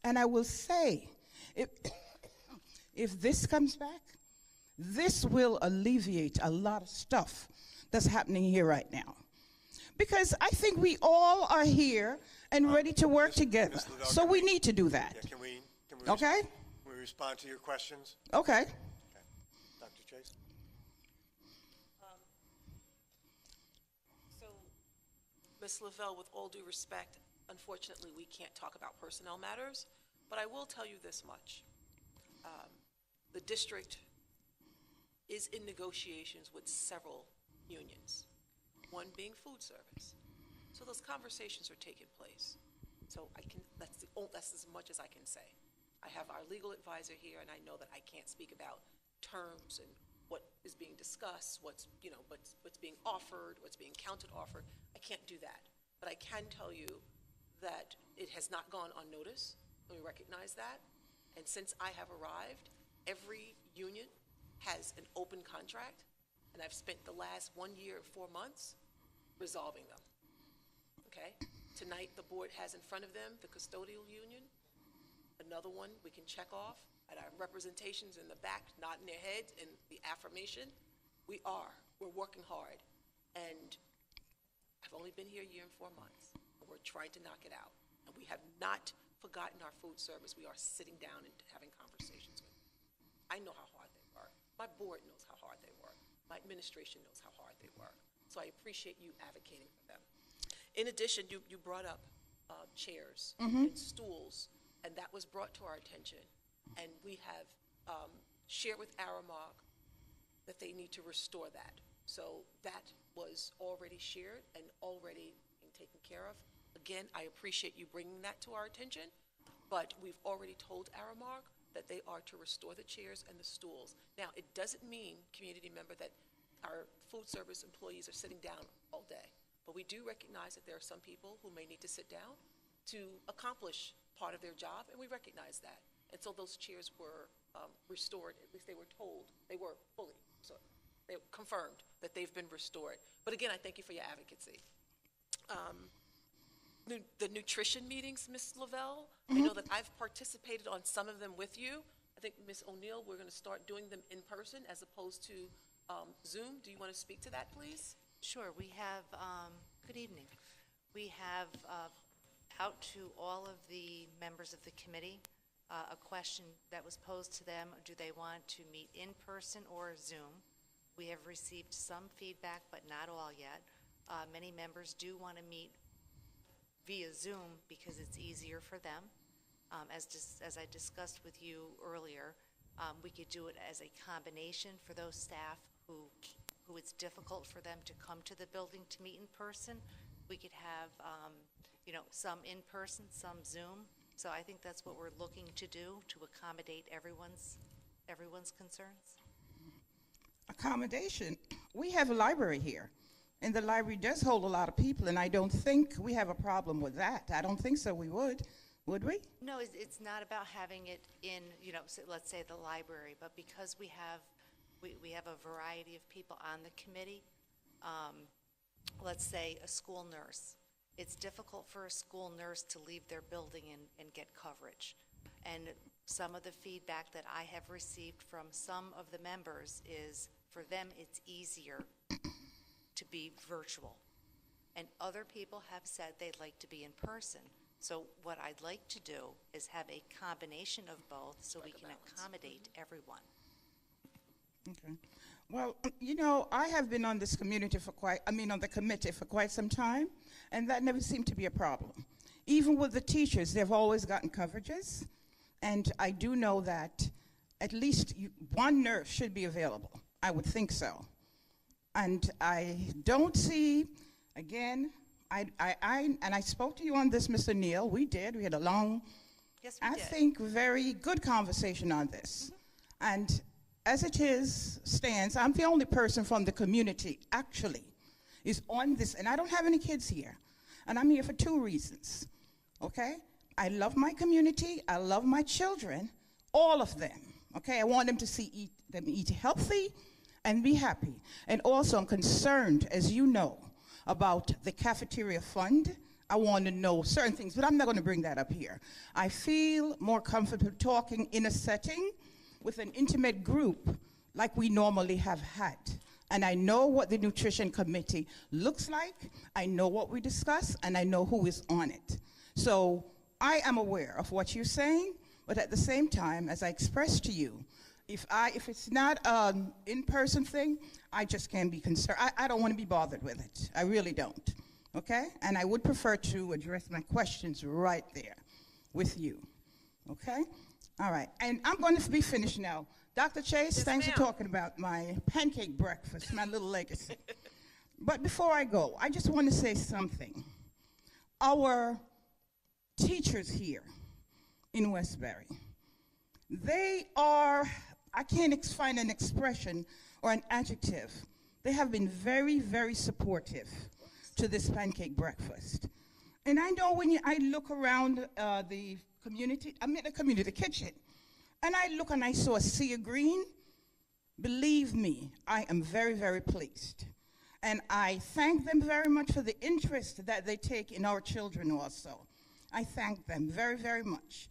And I will say, if this comes back, this will alleviate a lot of stuff that's happening here right now. Because I think we all are here and ready to work together. So we need to do that. Yeah, can we okay? Can we respond to your questions? Okay. Dr. Chase? So, Ms. Lavelle, with all due respect, unfortunately, we can't talk about personnel matters, but I will tell you this much. The district is in negotiations with several unions, one being food service. So those conversations are taking place. So that's as much as I can say. I have our legal advisor here, and I know that I can't speak about terms and what is being discussed, what's being offered, what's being counter offered. I can't do that. But I can tell you that it has not gone unnoticed. We recognize that. And since I have arrived, every union has an open contract, and I've spent the last 1 year and 4 months resolving them, okay? Tonight, the board has in front of them the custodial union, another one we can check off at our representations in the back, nodding their heads in the affirmation. We're working hard, and I've only been here 1 year and 4 months, and we're trying to knock it out, and we have not forgotten our food service. We are sitting down and having conversations with them. I know how hard they work. My board knows how hard they work. My administration knows how hard they work. So I appreciate you advocating for them. In addition, you brought up chairs and stools, and that was brought to our attention. And we have shared with Aramark that they need to restore that. So that was already shared and already being taken care of. Again, I appreciate you bringing that to our attention, but we've already told Aramark that they are to restore the chairs and the stools. Now, it doesn't mean, community member, that our food service employees are sitting down all day. But we do recognize that there are some people who may need to sit down to accomplish part of their job, and we recognize that. And so those chairs were restored, at least they were told, they were fully, so they confirmed that they've been restored. But again, I thank you for your advocacy. The nutrition meetings, Ms. Lavelle, I know that I've participated on some of them with you. I think, Ms. O'Neill, we're going to start doing them in person as opposed to Zoom. Do you want to speak to that, please? Sure. We have, good evening. We have out to all of the members of the committee a question that was posed to them. Do they want to meet in person or Zoom? We have received some feedback, but not all yet. Many members do want to meet via Zoom because it's easier for them. As I discussed with you earlier, we could do it as a combination for those staff who it's difficult for them to come to the building to meet in person. We could have, some in person, some Zoom. So I think that's what we're looking to do to accommodate everyone's concerns. Accommodation. We have a library here, and the library does hold a lot of people, and I don't think we have a problem with that. I don't think so. We would we? No, it's not about having it in, let's say the library, but because we have a variety of people on the committee. Let's say a school nurse. It's difficult for a school nurse to leave their building and get coverage. And some of the feedback that I have received from some of the members is for them it's easier to be virtual. And other people have said they'd like to be in person. So what I'd like to do is have a combination of both so we can accommodate everyone. Okay. Well, I have been on this community on the committee for quite some time, and that never seemed to be a problem. Even with the teachers, they've always gotten coverages, and I do know that at least one nurse should be available. I would think so. And I don't see, again, and I spoke to you on this, Mr. Neal. We had a long, yes, we did. I think, very good conversation on this. Mm-hmm. And as it stands, I'm the only person from the community actually is on this, and I don't have any kids here. And I'm here for two reasons, okay? I love my community, I love my children, all of them, okay? I want them to eat healthy and be happy. And also I'm concerned, as you know, about the cafeteria fund. I want to know certain things, but I'm not gonna bring that up here. I feel more comfortable talking in a setting with an intimate group like we normally have had. And I know what the nutrition committee looks like, I know what we discuss, and I know who is on it. So I am aware of what you're saying, but at the same time, as I expressed to you, if it's not an in-person thing, I just can't be concerned. I don't want to be bothered with it. I really don't, okay? And I would prefer to address my questions right there with you, okay? All right, and I'm going to be finished now. Dr. Chase, yes, thanks for talking about my pancake breakfast, my little legacy. But before I go, I just want to say something. Our teachers here in Westbury, they are, I can't find an expression or an adjective. They have been very, very supportive to this pancake breakfast. And I know when I look around the community, I'm in the kitchen, and I look and I saw a sea of green. Believe me, I am very, very pleased. And I thank them very much for the interest that they take in our children also. I thank them very, very much.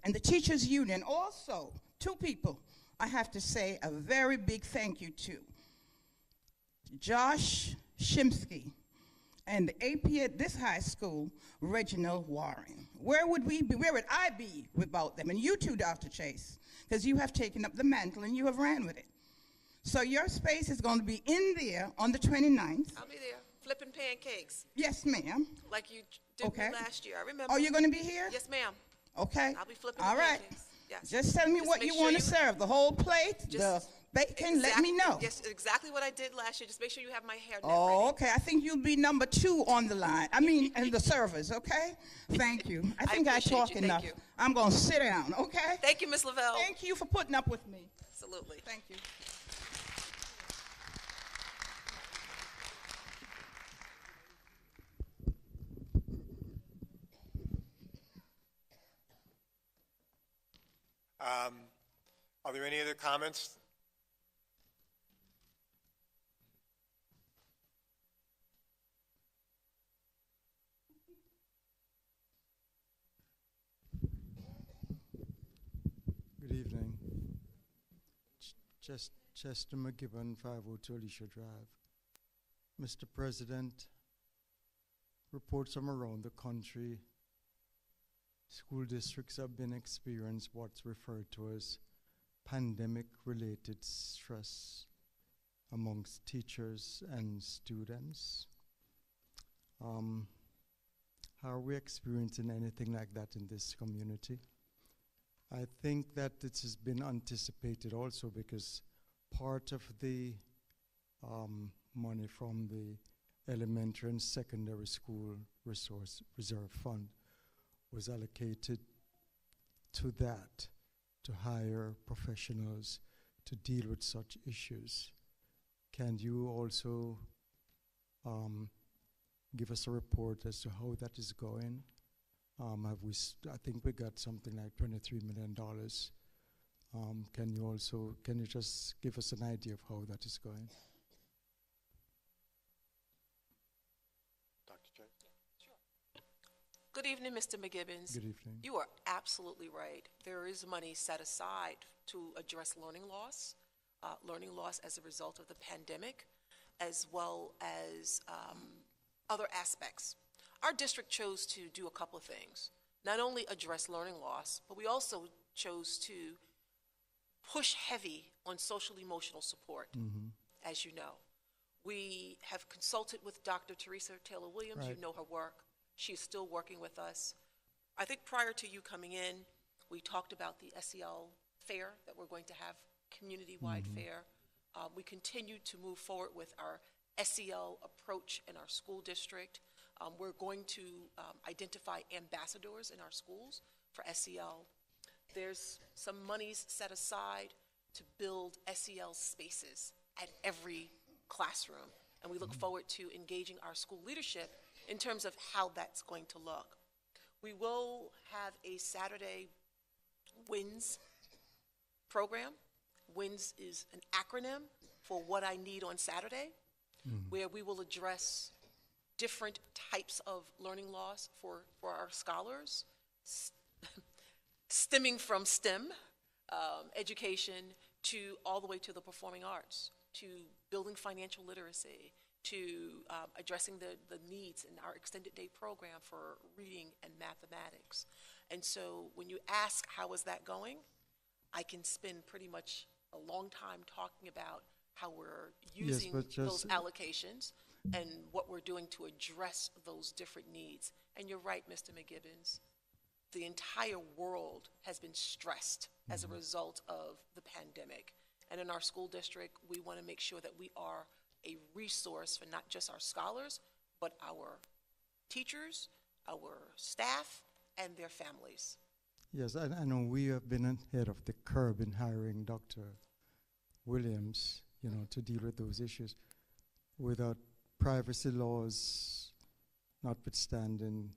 And the Teachers Union also, two people I have to say a very big thank you to. Josh Shimsky and the AP at this high school, Reginald Warren. Where would I be without them? And you too, Dr. Chase, because you have taken up the mantle and you have ran with it. So your space is going to be in there on the 29th. I'll be there, flipping pancakes. Yes, ma'am. Like you did last year, I remember. Oh, you're going to be here? Yes, ma'am. Okay. I'll be flipping All right. pancakes. Yes. Just tell me what you want to serve, the whole plate, the bacon, let me know. Yes, exactly what I did last year. Just make sure you have my hair net Oh, ready. okay. I think you'll be number 2 on the line. And the servers, okay? Thank you. I think I talk enough. I'm going to sit down, okay? Thank you, Ms. Lavelle. Thank you for putting up with me. Absolutely. Thank you. Are there any other comments? Good evening. Chester McGibbon, 502 Alicia Drive. Mr. President, reports from around the country, school districts have been experiencing what's referred to as pandemic-related stress amongst teachers and students. How are we experiencing anything like that in this community? I think that this has been anticipated also because part of the money from the elementary and secondary school resource reserve fund was allocated to that, to hire professionals to deal with such issues. Can you also give us a report as to how that is going? I think we got something like $23 million. Can you just give us an idea of how that is going? Dr. Chase? Sure. Good evening, Mr. McGibbons. Good evening. You are absolutely right. There is money set aside to address learning loss as a result of the pandemic, as well as other aspects. Our district chose to do a couple of things. Not only address learning loss, but we also chose to push heavy on social emotional support, as you know. We have consulted with Dr. Teresa Taylor Williams. Right. You know her work. She's still working with us. I think prior to you coming in, we talked about the SEL fair, that we're going to have community-wide fair. We continue to move forward with our SEL approach in our school district. We're going to identify ambassadors in our schools for SEL. There's some monies set aside to build SEL spaces at every classroom, and we look forward to engaging our school leadership in terms of how that's going to look. We will have a Saturday WINS program. WINS is an acronym for What I Need on Saturday, where we will address different types of learning loss for our scholars, stemming from STEM education to all the way to the performing arts, to building financial literacy, to addressing the needs in our extended day program for reading and mathematics. And so when you ask how is that going, I can spend pretty much a long time talking about how we're using those allocations and what we're doing to address those different needs. And you're right, Mr. McGibbons. The entire world has been stressed as a result of the pandemic. And in our school district, we want to make sure that we are a resource for not just our scholars, but our teachers, our staff, and their families. Yes, I know we have been ahead of the curve in hiring Dr. Williams, to deal with those issues. Without privacy laws notwithstanding,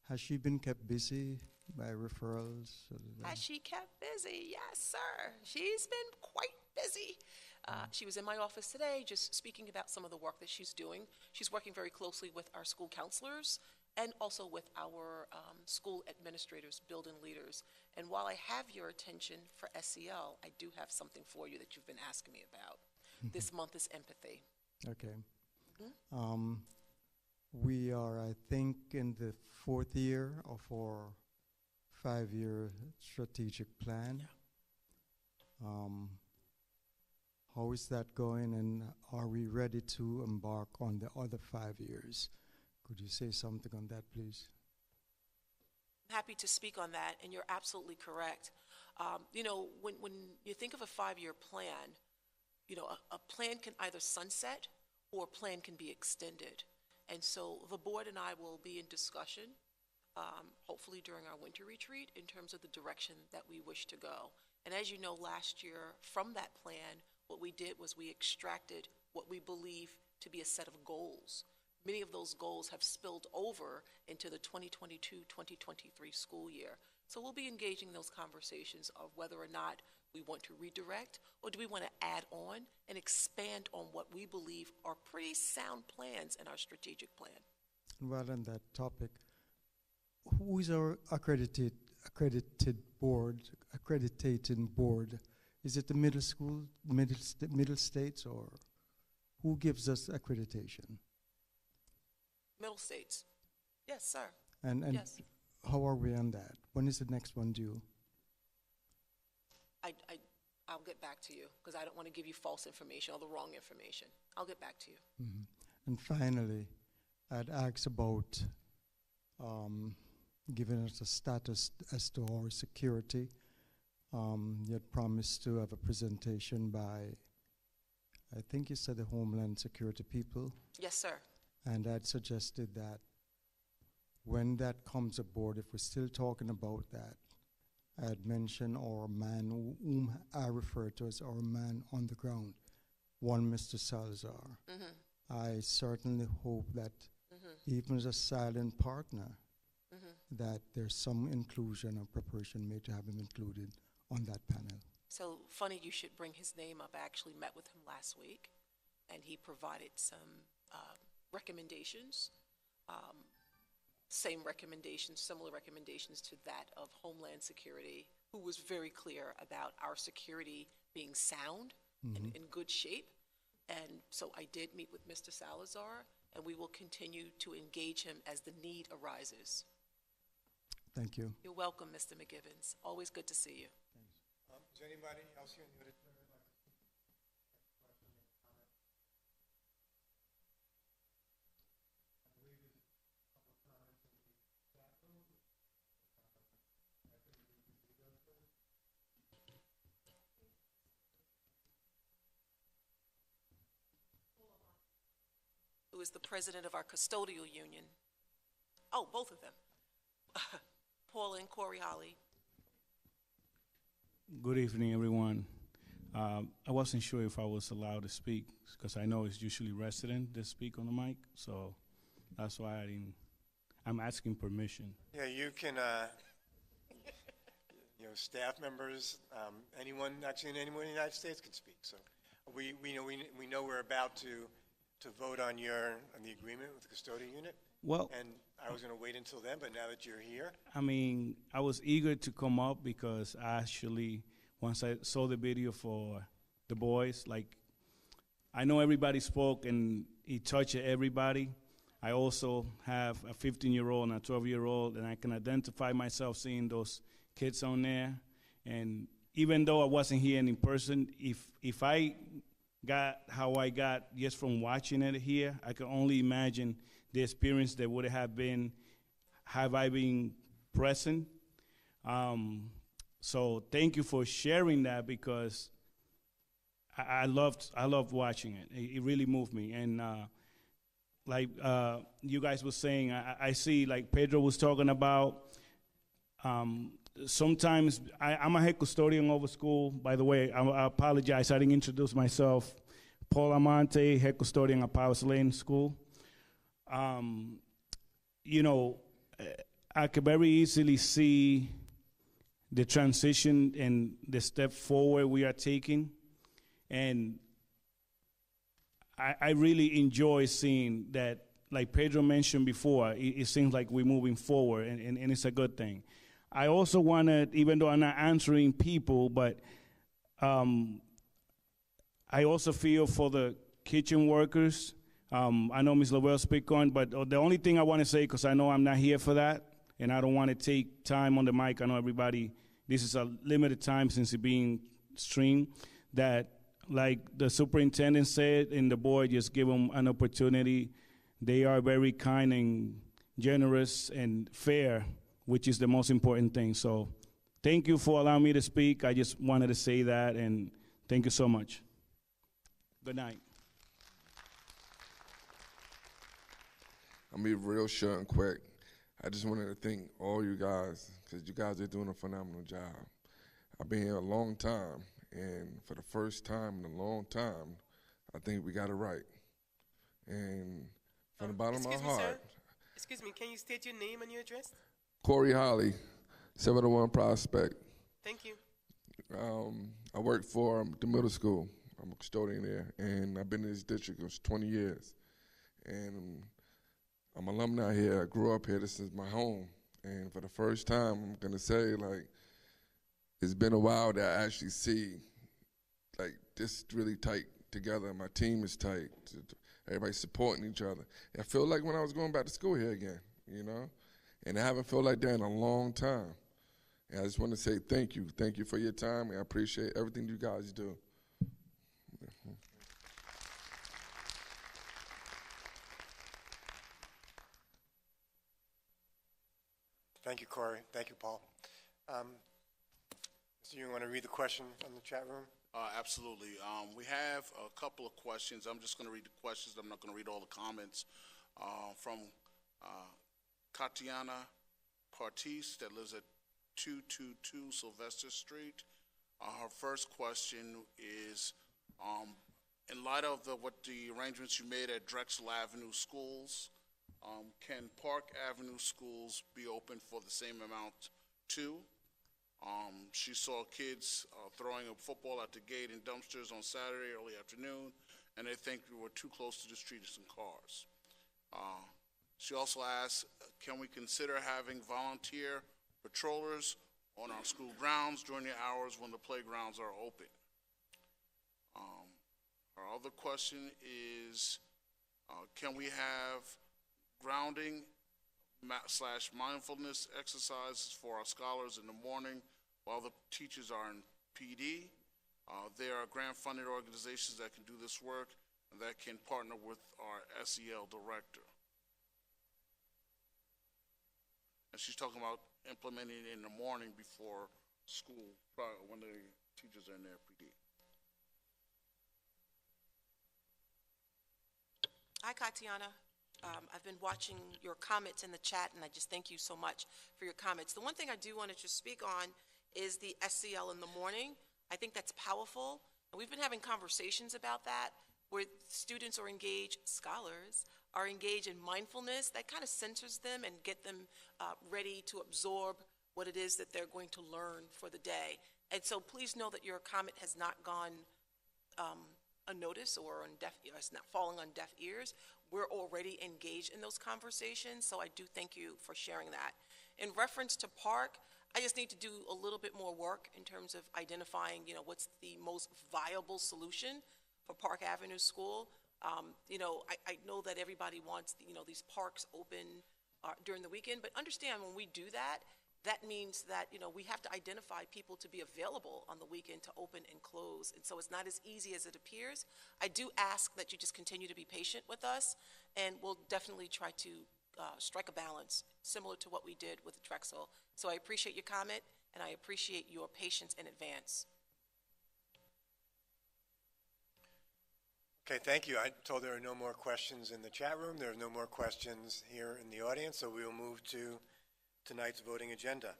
has she been kept busy by referrals? Has she kept busy? Yes, sir. She's been quite busy. She was in my office today just speaking about some of the work that she's doing. She's working very closely with our school counselors and also with our school administrators, building leaders. And while I have your attention for SEL, I do have something for you that you've been asking me about. This month is empathy. Okay. We are, I think, in the 4th year of our 5-year strategic plan. How is that going, and are we ready to embark on the other 5 years? Could you say something on that, please? I'm happy to speak on that, and you're absolutely correct. When you think of a 5-year plan, a plan can either sunset or a plan can be extended. And so the board and I will be in discussion, hopefully during our winter retreat, in terms of the direction that we wish to go. And as you know, last year, from that plan, what we did was we extracted what we believe to be a set of goals. Many of those goals have spilled over into the 2022-2023 school year. So we'll be engaging those conversations of whether or not we want to redirect or do we want to add on and expand on what we believe are pretty sound plans in our strategic plan. Well, on that topic, who is our accrediting board? Is it the middle school, middle states, or who gives us accreditation? Middle states. Yes, sir. And yes. How are we on that? When is the next one due? I'll get back to you because I don't want to give you false information or the wrong information. I'll get back to you. Mm-hmm. And finally, I'd ask about giving us a status as to our security. You had promised to have a presentation by, I think you said the Homeland Security people. Yes, sir. And I'd suggested that when that comes aboard, if we're still talking about that, I had mentioned our man whom I refer to as our man on the ground, one Mr. Salazar. Mm-hmm. I certainly hope that Mm-hmm. even as a silent partner, Mm-hmm. that there's some inclusion or preparation made to have him included on that panel. So funny you should bring his name up. I actually met with him last week, and he provided some recommendations, same recommendations, similar recommendations to that of Homeland Security, who was very clear about our security being sound and in good shape. And so I did meet with Mr. Salazar, and we will continue to engage him as the need arises. Thank you. You're welcome, Mr. McGivens. Always good to see you. Is anybody else here in the auditorium? Who is the president of our custodial union? Oh, both of them. Paul and Corey Holly. Good evening, everyone. I wasn't sure if I was allowed to speak because I know it's usually resident that speak on the mic, so that's why I'm asking permission. Yeah, you can, staff members, anyone in the United States can speak. So we know we're about to vote on the agreement with the custodial unit. Well, and I was going to wait until then, but now that you're here. I mean, I was eager to come up because once I saw the video for the boys, I know everybody spoke and it touched everybody. I also have a 15-year-old and a 12-year-old, and I can identify myself seeing those kids on there. And even though I wasn't here in person, if I got how I got just from watching it here, I can only imagine the experience that would have been have I been present. So thank you for sharing that because I loved watching it. It really moved me. And you guys were saying, I see like Pedro was talking about, sometimes I'm a head custodian of a school. By the way, I apologize, I didn't introduce myself. Paul Amante, head custodian at Powers Lane School. I could very easily see the transition and the step forward we are taking. And I really enjoy seeing that, like Pedro mentioned before, it seems like we're moving forward, and it's a good thing. I also wanted, even though I'm not answering people, but I also feel for the kitchen workers. I know Ms. Lovell speak on, but the only thing I want to say, because I know I'm not here for that, and I don't want to take time on the mic. I know everybody, this is a limited time since it's being streamed, that like the superintendent said, and the board, just give them an opportunity. They are very kind and generous and fair, which is the most important thing. So thank you for allowing me to speak. I just wanted to say that, and thank you so much. Good night. I'll be real short and quick. I just wanted to thank all you guys, because you guys are doing a phenomenal job. I've been here a long time, and for the first time in a long time, I think we got it right. And from the bottom of my heart. Excuse me, can you state your name and your address? Corey Holly, 701 Prospect. Thank you. I work for the middle school. I'm a custodian there, and I've been in this district for 20 years. And I'm alumni here. I grew up here. This is my home. And for the first time, I'm going to say, like, it's been a while that I actually see, like, this really tight together. My team is tight. Everybody's supporting each other. I feel like when I was going back to school here again, you know? And I haven't felt like that in a long time. And I just want to say thank you. Thank you for your time, and I appreciate everything you guys do. Thank you, Corey. Thank you, Paul. So you want to read the question on the chat room? Absolutely. We have a couple of questions. I'm just going to read the questions. I'm not going to read all the comments. From Katiana Partis that lives at 222 Sylvester Street. Her first question is, in light of what the arrangements you made at Drexel Avenue schools, can Park Avenue schools be open for the same amount too? She saw kids throwing a football at the gate in dumpsters on Saturday early afternoon, and they think we were too close to the streets and cars. She also asked, can we consider having volunteer patrollers on our school grounds during the hours when the playgrounds are open? Our other question is, can we have grounding / mindfulness exercises for our scholars in the morning while the teachers are in PD? There are grant-funded organizations that can do this work and that can partner with our SEL director. And she's talking about implementing it in the morning before school, when the teachers are in their PD. Hi, Katiana. I've been watching your comments in the chat, and I just thank you so much for your comments. The one thing I do want to just speak on is the SCL in the morning. I think that's powerful, and we've been having conversations about that, where students are engaged, scholars are engaged in mindfulness. That kind of centers them and get them ready to absorb what it is that they're going to learn for the day. And so please know that your comment has not gone unnoticed or on deaf ears, it's not falling on deaf ears. We're already engaged in those conversations, so I do thank you for sharing that. In reference to Park, I just need to do a little bit more work in terms of identifying, what's the most viable solution for Park Avenue School. I know that everybody wants, these parks open during the weekend, but understand when we do that, that means that, we have to identify people to be available on the weekend to open and close. And so it's not as easy as it appears. I do ask that you just continue to be patient with us, and we'll definitely try to strike a balance similar to what we did with Drexel. So I appreciate your comment, and I appreciate your patience in advance. Okay, thank you. I told there are no more questions in the chat room. There are no more questions here in the audience, so we will move to tonight's voting agenda.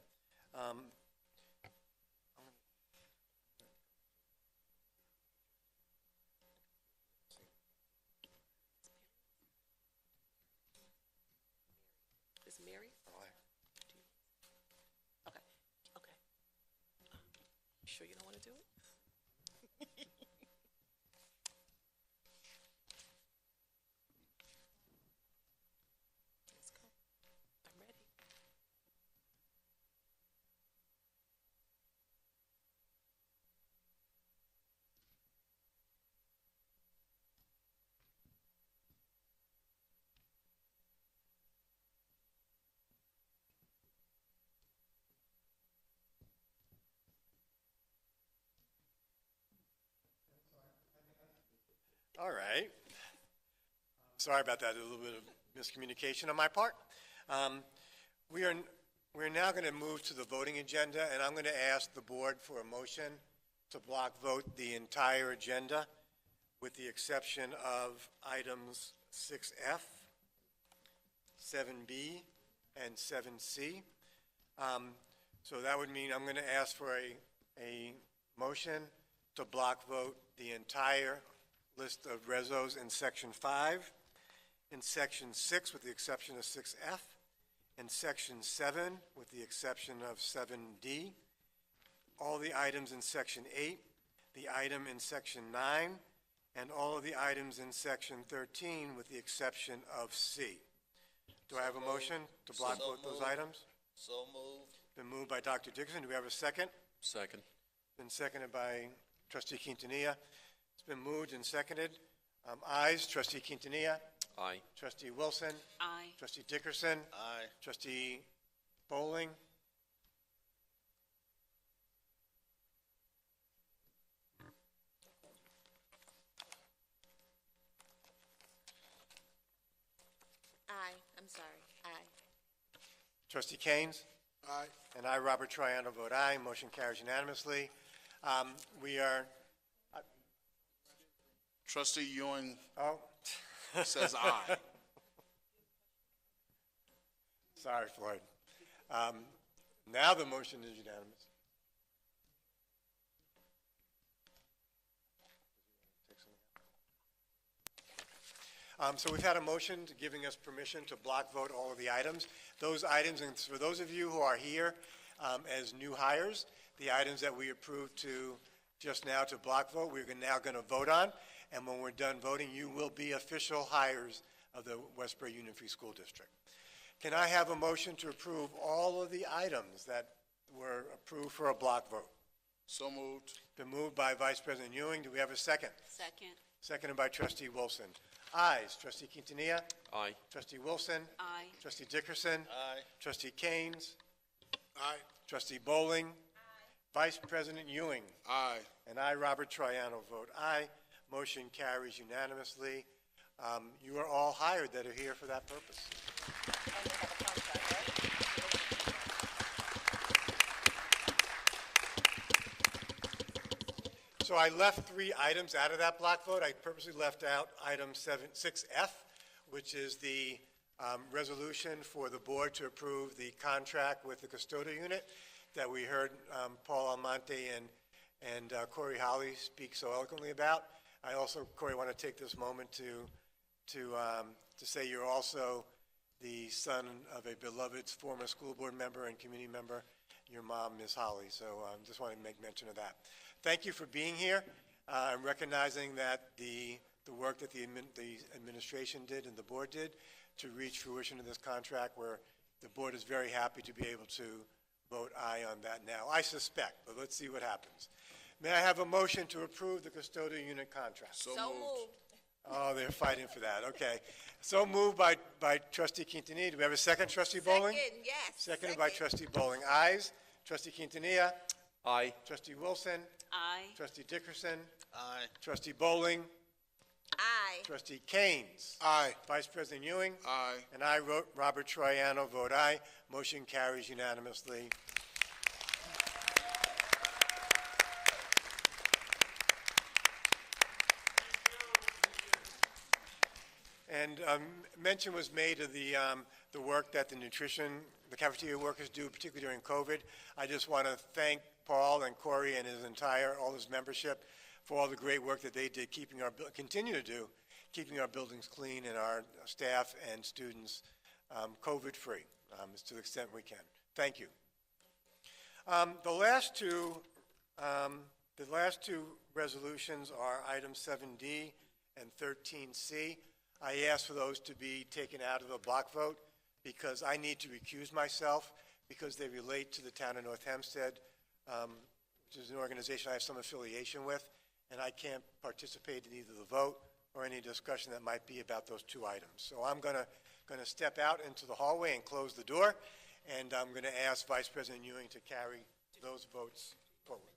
Is Mary? Okay. You sure you don't want to do it? Let's go. I'm ready. All right. Sorry about that, a little bit of miscommunication on my part. We're now going to move to the voting agenda, and I'm going to ask the board for a motion to block vote the entire agenda with the exception of items 6F, 7B, and 7C. So that would mean I'm going to ask for a motion to block vote the entire list of resos in Section 5, in Section 6 with the exception of 6F, and Section 7, with the exception of 7D, all the items in Section 8, the item in Section 9, and all of the items in Section 13, with the exception of C. Do I have a motion to block vote those items? So moved. Been moved by Dr. Dickerson. Do we have a second? Second. Been seconded by Trustee Quintanilla. It's been moved and seconded. Ayes, Trustee Quintanilla. Aye. Trustee Wilson. Aye. Trustee Dickerson. Aye. Trustee Bowling. Aye, I'm sorry, aye. Trustee Keynes. Aye. And I, Robert Troiano, vote aye. Motion carries unanimously. We are, Trustee Ewing oh. says aye. Sorry, Floyd. Now the motion is unanimous. So we've had a motion giving us permission to block vote all of the items. Those items, and for those of you who are here as new hires, the items that we approved to just now to block vote, we're now going to vote on. And when we're done voting, you will be official hires of the Westbury Union Free School District. Can I have a motion to approve all of the items that were approved for a block vote? So moved. Been moved by Vice President Ewing. Do we have a second? Second. Seconded by Trustee Wilson. Ayes. Trustee Quintanilla. Aye. Trustee Wilson. Aye. Trustee Dickerson. Aye. Trustee Keynes. Aye. Trustee Bowling. Vice President Ewing. Aye. And I, Robert Troiano, vote aye. Motion carries unanimously. You are all hired that are here for that purpose. So I left 3 items out of that block vote. I purposely left out item 6F, which is the resolution for the board to approve the contract with the custodial unit that we heard Paul Almonte and Corey Holly speak so eloquently about. I also, Corey, want to take this moment to say you're also the son of a beloved former school board member and community member, your mom, Ms. Holly. So just want to make mention of that. Thank you for being here. I'm recognizing that the work that the administration did and the board did to reach fruition of this contract, where the board is very happy to be able to vote aye on that now. I suspect, but let's see what happens. May I have a motion to approve the custodial unit contract? So moved. Oh, they're fighting for that. Okay. So moved by Trustee Quintanilla. Do we have a second, Trustee Bowling? Second, yes. Seconded by Trustee Bowling. Ayes. Trustee Quintanilla. Aye. Trustee Wilson. Aye. Trustee Dickerson. Aye. Trustee Bowling. Aye. Trustee Keynes. Aye. Vice President Ewing. Aye. And I, Robert Troiano, vote aye. Motion carries unanimously. And mention was made of the work that the cafeteria workers do, particularly during COVID. I just want to thank Paul and Corey and all his membership for all the great work that they did, continue to do, keeping our buildings clean and our staff and students COVID-free, to the extent we can. Thank you. The last two resolutions are items 7D and 13C. I asked for those to be taken out of the block vote because I need to recuse myself because they relate to the town of North Hempstead, which is an organization I have some affiliation with, and I can't participate in either the vote or any discussion that might be about those 2 items. So I'm going to step out into the hallway and close the door, and I'm going to ask Vice President Ewing to carry those votes forward.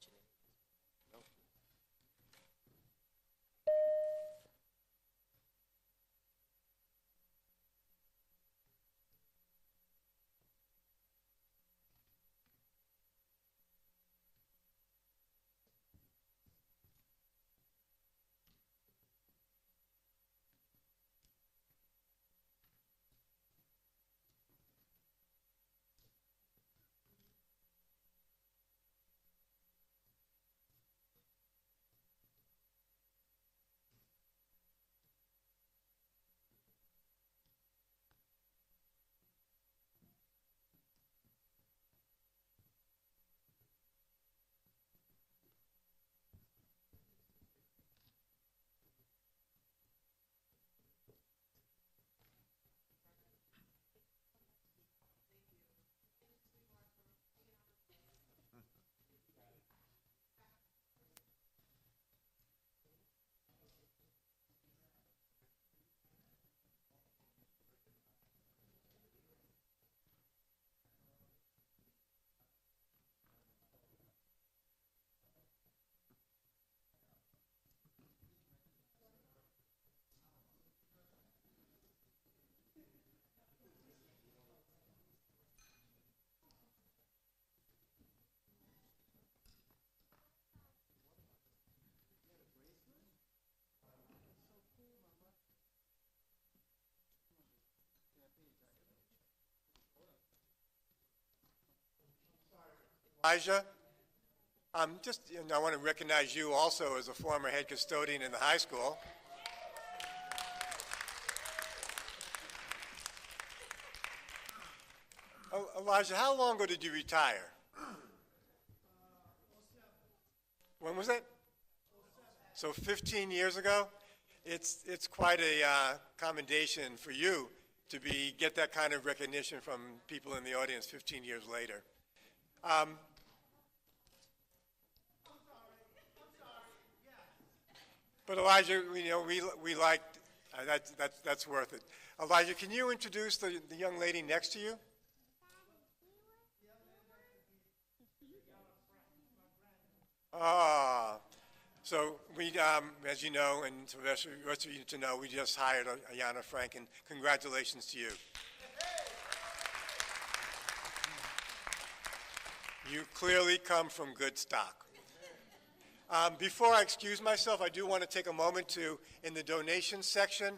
Elijah, I want to recognize you also as a former head custodian in the high school. Elijah, how long ago did you retire? When was it? So 15 years ago? It's quite a commendation for you to get that kind of recognition from people in the audience 15 years later. But Elijah, we liked, that's worth it. Elijah, can you introduce the young lady next to you? So we, as you know, and to the rest of you to know, we just hired Ayanna Frank, and congratulations to you. You clearly come from good stock. Before I excuse myself, I do want to take a moment to, in the donation section,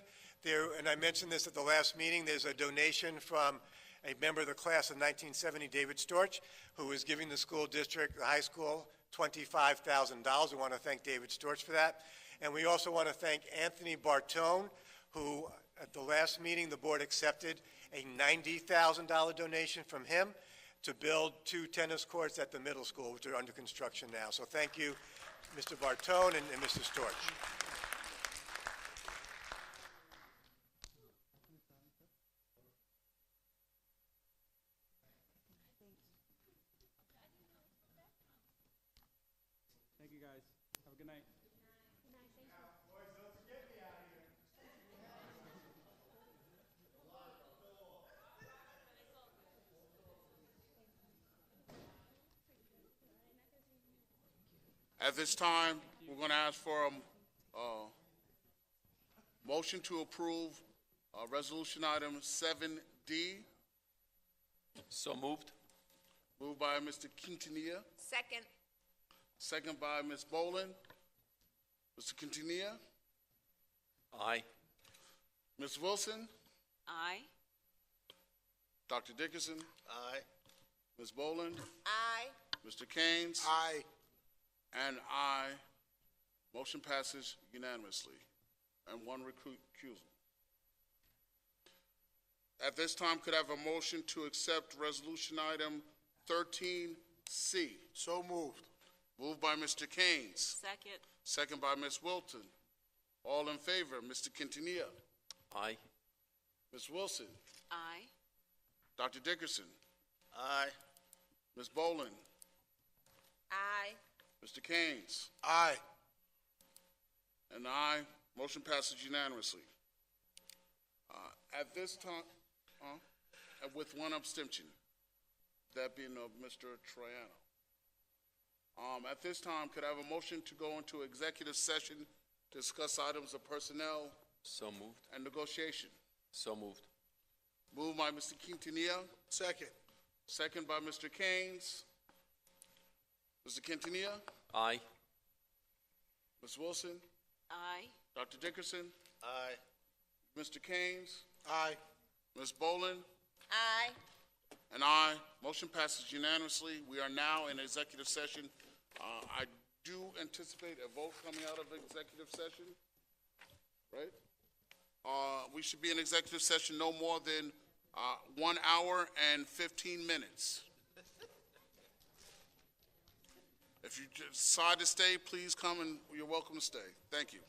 and I mentioned this at the last meeting, there's a donation from a member of the class of 1970, David Storch, who is giving the school district, the high school, $25,000. We want to thank David Storch for that. And we also want to thank Anthony Bartone, who at the last meeting the board accepted a $90,000 donation from him to build 2 tennis courts at the middle school, which are under construction now. So thank you, Mr. Bartone and Mr. Storch. Thank you, guys. Have a good night. At this time, we're going to ask for a motion to approve resolution item 7D. So moved. Moved by Mr. Quintanilla. Second. Second by Ms. Boland. Mr. Quintanilla. Aye. Ms. Wilson. Aye. Dr. Dickerson. Aye. Ms. Boland. Aye. Mr. Keynes. Aye. And aye. Motion passes unanimously. And one recusal. At this time, could I have a motion to accept resolution item 13C? So moved. Moved by Mr. Keynes. Second. Second by Ms. Wilton. All in favor, Mr. Quintanilla. Aye. Ms. Wilson. Aye. Dr. Dickerson. Aye. Ms. Boland. Aye. Mr. Keynes. Aye. And aye. Motion passes unanimously. At this time, with one abstention, that being of Mr. Troiano. At this time, could I have a motion to go into executive session to discuss items of personnel So moved. and negotiation? So moved. Moved by Mr. Quintanilla. Second. Second by Mr. Keynes. Mr. Quintanilla. Aye. Ms. Wilson. Aye. Dr. Dickerson. Aye. Mr. Keynes. Aye. Ms. Boland. Aye. And aye. Motion passes unanimously. We are now in executive session. I do anticipate a vote coming out of executive session, right? We should be in executive session no more than 1 hour and 15 minutes. If you decide to stay, please come and you're welcome to stay. Thank you.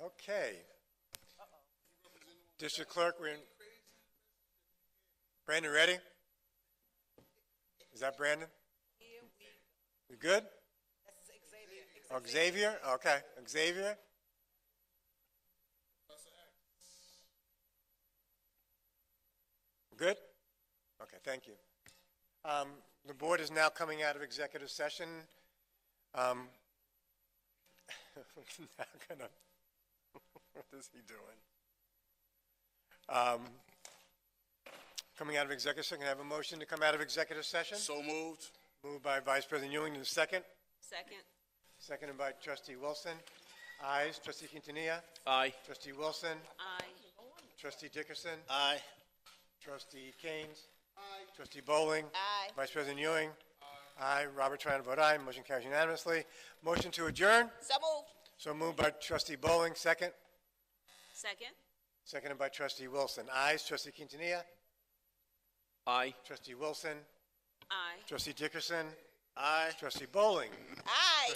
Okay. District Clerk, we're in. Brandon, ready? Is that Brandon? You good? Oh, Xavier? Okay. Xavier? Good? Okay, thank you. The board is now coming out of executive session. Now gonna, what is he doing? Coming out of executive session, can I have a motion to come out of executive session? So moved. Moved by Vice President Ewing, and second. Second. Seconded by Trustee Wilson. Ayes. Trustee Quintanilla. Aye. Trustee Wilson. Aye. Trustee Dickerson. Aye. Trustee Keynes. Aye. Trustee Bowling. Aye. Vice President Ewing. Aye. Robert Triano vote aye. Motion carries unanimously. Motion to adjourn. So moved. So moved by Trustee Bowling. Second. Second. Seconded by Trustee Wilson. Ayes. Trustee Quintanilla. Aye. Trustee Wilson. Aye. Trustee Dickerson. Aye. Trustee Bowling. Aye.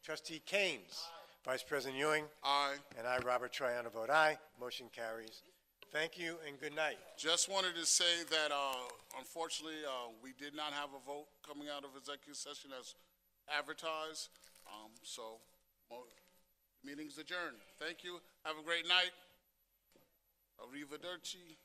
Trustee Keynes. Vice President Ewing. Aye. And I, Robert Triano, vote aye. Motion carries. Thank you and good night. Just wanted to say that unfortunately we did not have a vote coming out of executive session as advertised. So meeting's adjourned. Thank you. Have a great night. Arrivederci.